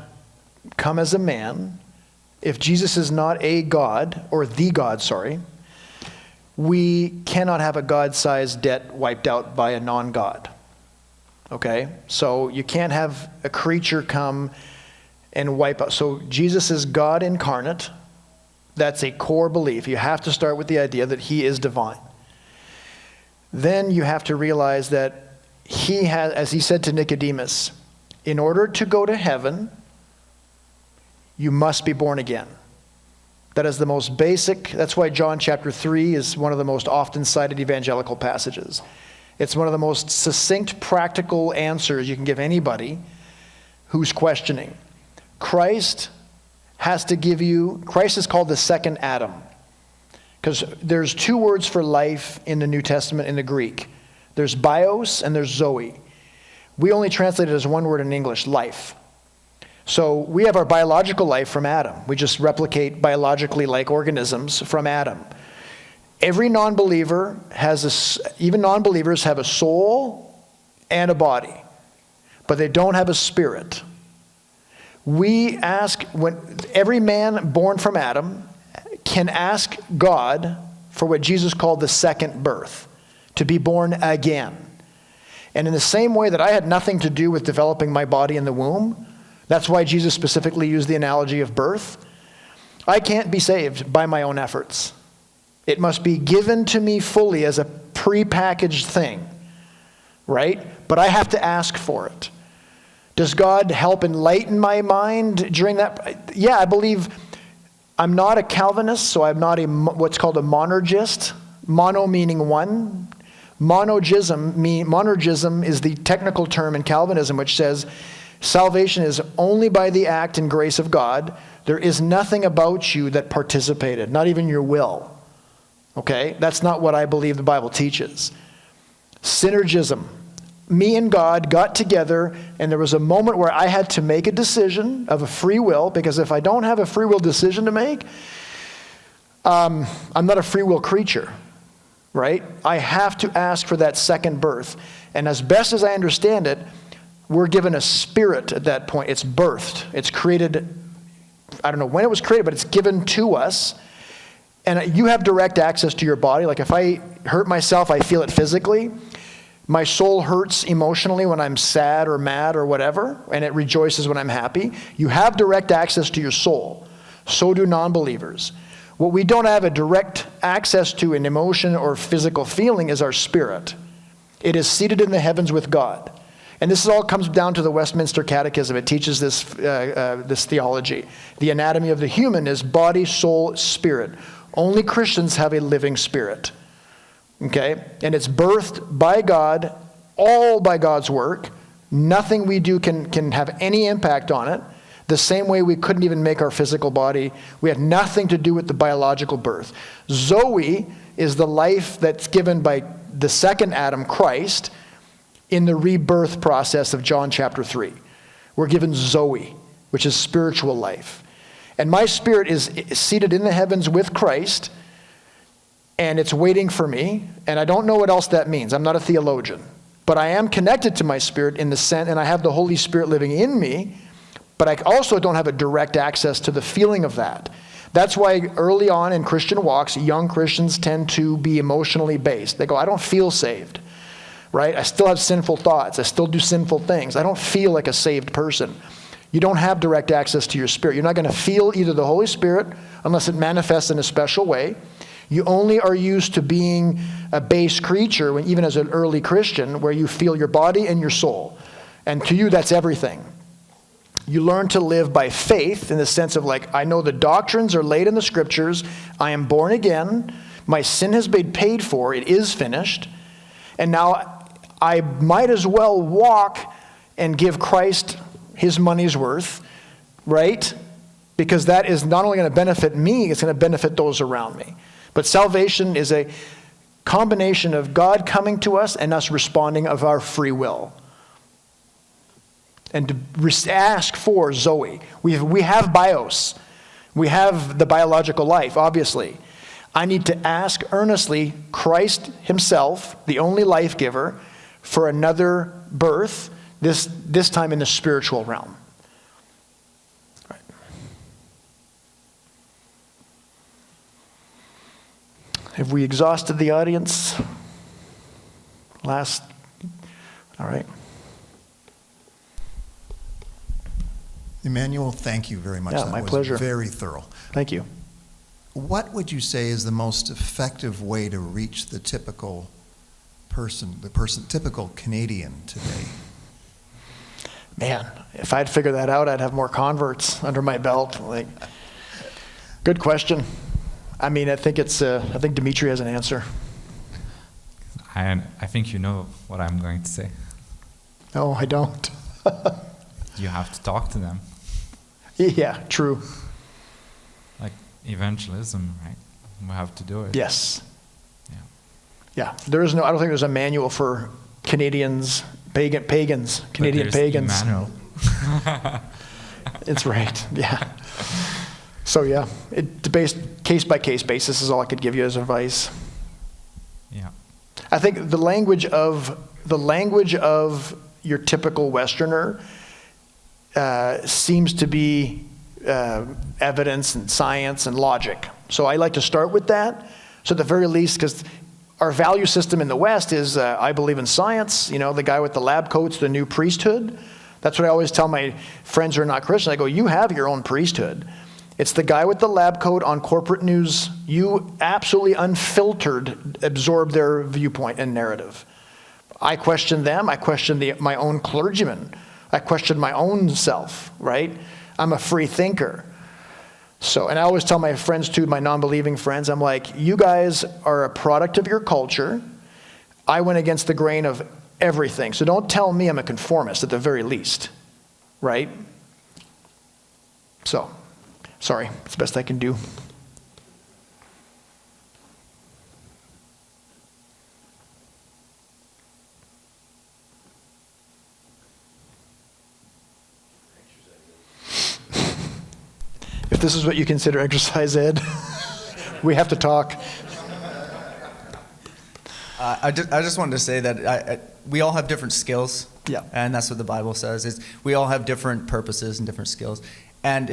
B: come as a man. If Jesus is not a God, or the God, sorry, we cannot have a God-sized debt wiped out by a non-God. Okay? So you can't have a creature come and wipe out. So Jesus is God incarnate. That's a core belief. You have to start with the idea that he is divine. Then you have to realize that he has, as he said to Nicodemus, in order to go to heaven, you must be born again. That is the most basic. That's why John chapter 3 is one of the most often cited evangelical passages. It's one of the most succinct, practical answers you can give anybody who's questioning. Christ is called the second Adam. Because there's two words for life in the New Testament in the Greek. There's bios and there's zoe. We only translate it as one word in English, life. So we have our biological life from Adam. We just replicate biologically like organisms from Adam. Every non-believer even non-believers have a soul and a body, but they don't have a spirit. We ask, when every man born from Adam can ask God for what Jesus called the second birth, to be born again. And in the same way that I had nothing to do with developing my body in the womb, that's why Jesus specifically used the analogy of birth. I can't be saved by my own efforts. It must be given to me fully as a prepackaged thing right? But I have to ask for it. Does God help enlighten my mind during that? Yeah, I believe. I'm not a Calvinist, so I'm not what's called a monergist. Mono meaning one. Monergism is the technical term in Calvinism, which says salvation is only by the act and grace of God. There is nothing about you that participated, not even your will. Okay? That's not what I believe the Bible teaches. Synergism. Me and God got together, and there was a moment where I had to make a decision of a free will, because if I don't have a free will decision to make, I'm not a free will creature, right? I have to ask for that second birth. And as best as I understand it, we're given a spirit at that point. It's birthed. It's created. I don't know when it was created, but it's given to us. And you have direct access to your body. Like if I hurt myself, I feel it physically. My soul hurts emotionally when I'm sad or mad or whatever, and it rejoices when I'm happy. You have direct access to your soul. So do non-believers. What we don't have a direct access to in emotion or physical feeling is our spirit. It is seated in the heavens with God. And this all comes down to the Westminster Catechism. It teaches this theology. The anatomy of the human is body, soul, spirit. Only Christians have a living spirit. Okay? And it's birthed by God, all by God's work. Nothing we do can have any impact on it. The same way we couldn't even make our physical body. We had nothing to do with the biological birth. Zoe is the life that's given by the second Adam, Christ, in the rebirth process of John chapter 3. We're given Zoe, which is spiritual life. And my spirit is seated in the heavens with Christ, and it's waiting for me, and I don't know what else that means. I'm not a theologian. But I am connected to my spirit in the sense, and I have the Holy Spirit living in me, but I also don't have a direct access to the feeling of that. That's why early on in Christian walks, young Christians tend to be emotionally based. They go, I don't feel saved, right? I still have sinful thoughts. I still do sinful things. I don't feel like a saved person. You don't have direct access to your spirit. You're not going to feel either the Holy Spirit unless it manifests in a special way. You only are used to being a base creature, when, even as an early Christian, where you feel your body and your soul. And to you, that's everything. You learn to live by faith in the sense of like, I know the doctrines are laid in the scriptures. I am born again. My sin has been paid for. It is finished. And now I might as well walk and give Christ his money's worth, right? Because that is not only going to benefit me, it's going to benefit those around me. But salvation is a combination of God coming to us and us responding of our free will. And to ask for Zoe. We have bios. We have the biological life, obviously. I need to ask earnestly Christ himself, the only life giver, for another birth, this time in the spiritual realm. Right. Have we exhausted the audience? All right.
H: Emmanuel, thank you very much.
B: Yeah,
H: That
B: my
H: was
B: pleasure.
H: very thorough.
B: Thank you.
H: What would you say is the most effective way to reach the typical typical Canadian today?
B: Man, if I'd figure that out, I'd have more converts under my belt. Like, good question. I mean, I think Dimitri has an answer.
F: I think you know what I'm going to say.
B: No, I don't.
F: You have to talk to them.
B: Yeah, true.
F: Like evangelism, right? We have to do it.
B: Yes.
F: Yeah.
B: Yeah. I don't think there's a manual for Canadians, pagans, Canadian
F: But there's
B: pagans.
F: Emmanuel.
B: It's right. Yeah. So yeah, based case by case basis is all I could give you as advice.
F: Yeah.
B: I think the language of your typical Westerner seems to be evidence and science and logic. So I like to start with that. So at the very least, because our value system in the West is, I believe in science. You know, the guy with the lab coat's the new priesthood. That's what I always tell my friends who are not Christian. I go, you have your own priesthood. It's the guy with the lab coat on corporate news. You absolutely unfiltered absorb their viewpoint and narrative. I question them. I question my own clergyman. I question my own self, right? I'm a free thinker. So, and I always tell my friends too, my non-believing friends, I'm like, you guys are a product of your culture. I went against the grain of everything. So don't tell me I'm a conformist at the very least, right? So, sorry, it's the best I can do. If this is what you consider exercise, Ed, we have to talk.
E: I just wanted to say that we all have different skills.
B: Yeah.
E: And that's what the Bible says, is we all have different purposes and different skills. And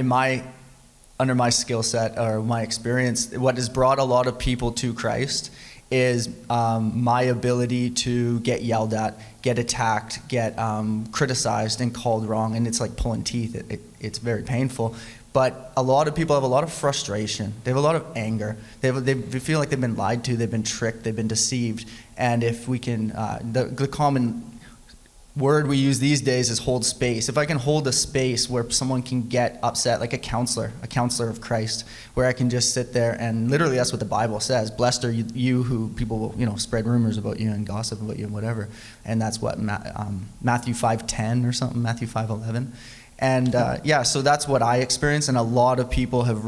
E: under my skill set or my experience, what has brought a lot of people to Christ is my ability to get yelled at, get attacked, get criticized and called wrong. And it's like pulling teeth. It's very painful. But a lot of people have a lot of frustration. They have a lot of anger. They feel like they've been lied to, they've been tricked, they've been deceived. And if we can, the common word we use these days is hold space. If I can hold a space where someone can get upset, like a counselor of Christ, where I can just sit there and literally that's what the Bible says. Blessed are you who people will, spread rumors about you and gossip about you and whatever. And that's what Matthew 5:10 or something, Matthew 5:11. And so that's what I experienced, and a lot of people have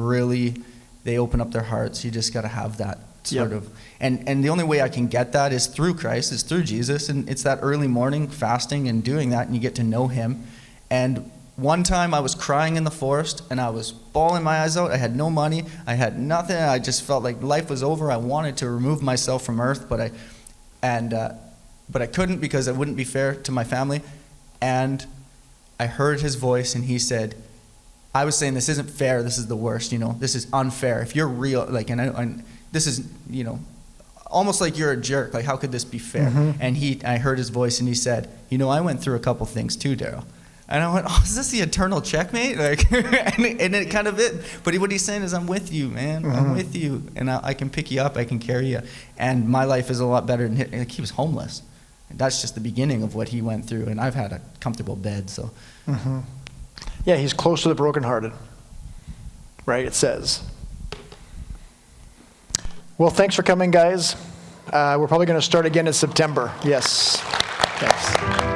E: they open up their hearts. You just got to have that sort of, and the only way I can get that is through Christ, is through Jesus, and it's that early morning fasting and doing that, and you get to know Him. And one time I was crying in the forest, and I was bawling my eyes out. I had no money, I had nothing. I just felt like life was over. I wanted to remove myself from earth, but I couldn't because it wouldn't be fair to my family. And I heard His voice, and He said, I was saying, this isn't fair, this is the worst, this is unfair. If you're real, and this is, almost like you're a jerk, like how could this be fair? Mm-hmm. And I heard His voice, and He said, I went through a couple things too, Daryl. And I went, is this the eternal checkmate? And it kind of it. But what He's saying is, I'm with you, man. Mm-hmm. I'm with you, and I can pick you up, I can carry you. And my life is a lot better than his. He was homeless. And that's just the beginning of what he went through, and I've had a comfortable bed, so.
B: Mm-hmm. Yeah, He's close to the brokenhearted, right? It says. Well, thanks for coming, guys. We're probably going to start again in September. Yes. Thanks.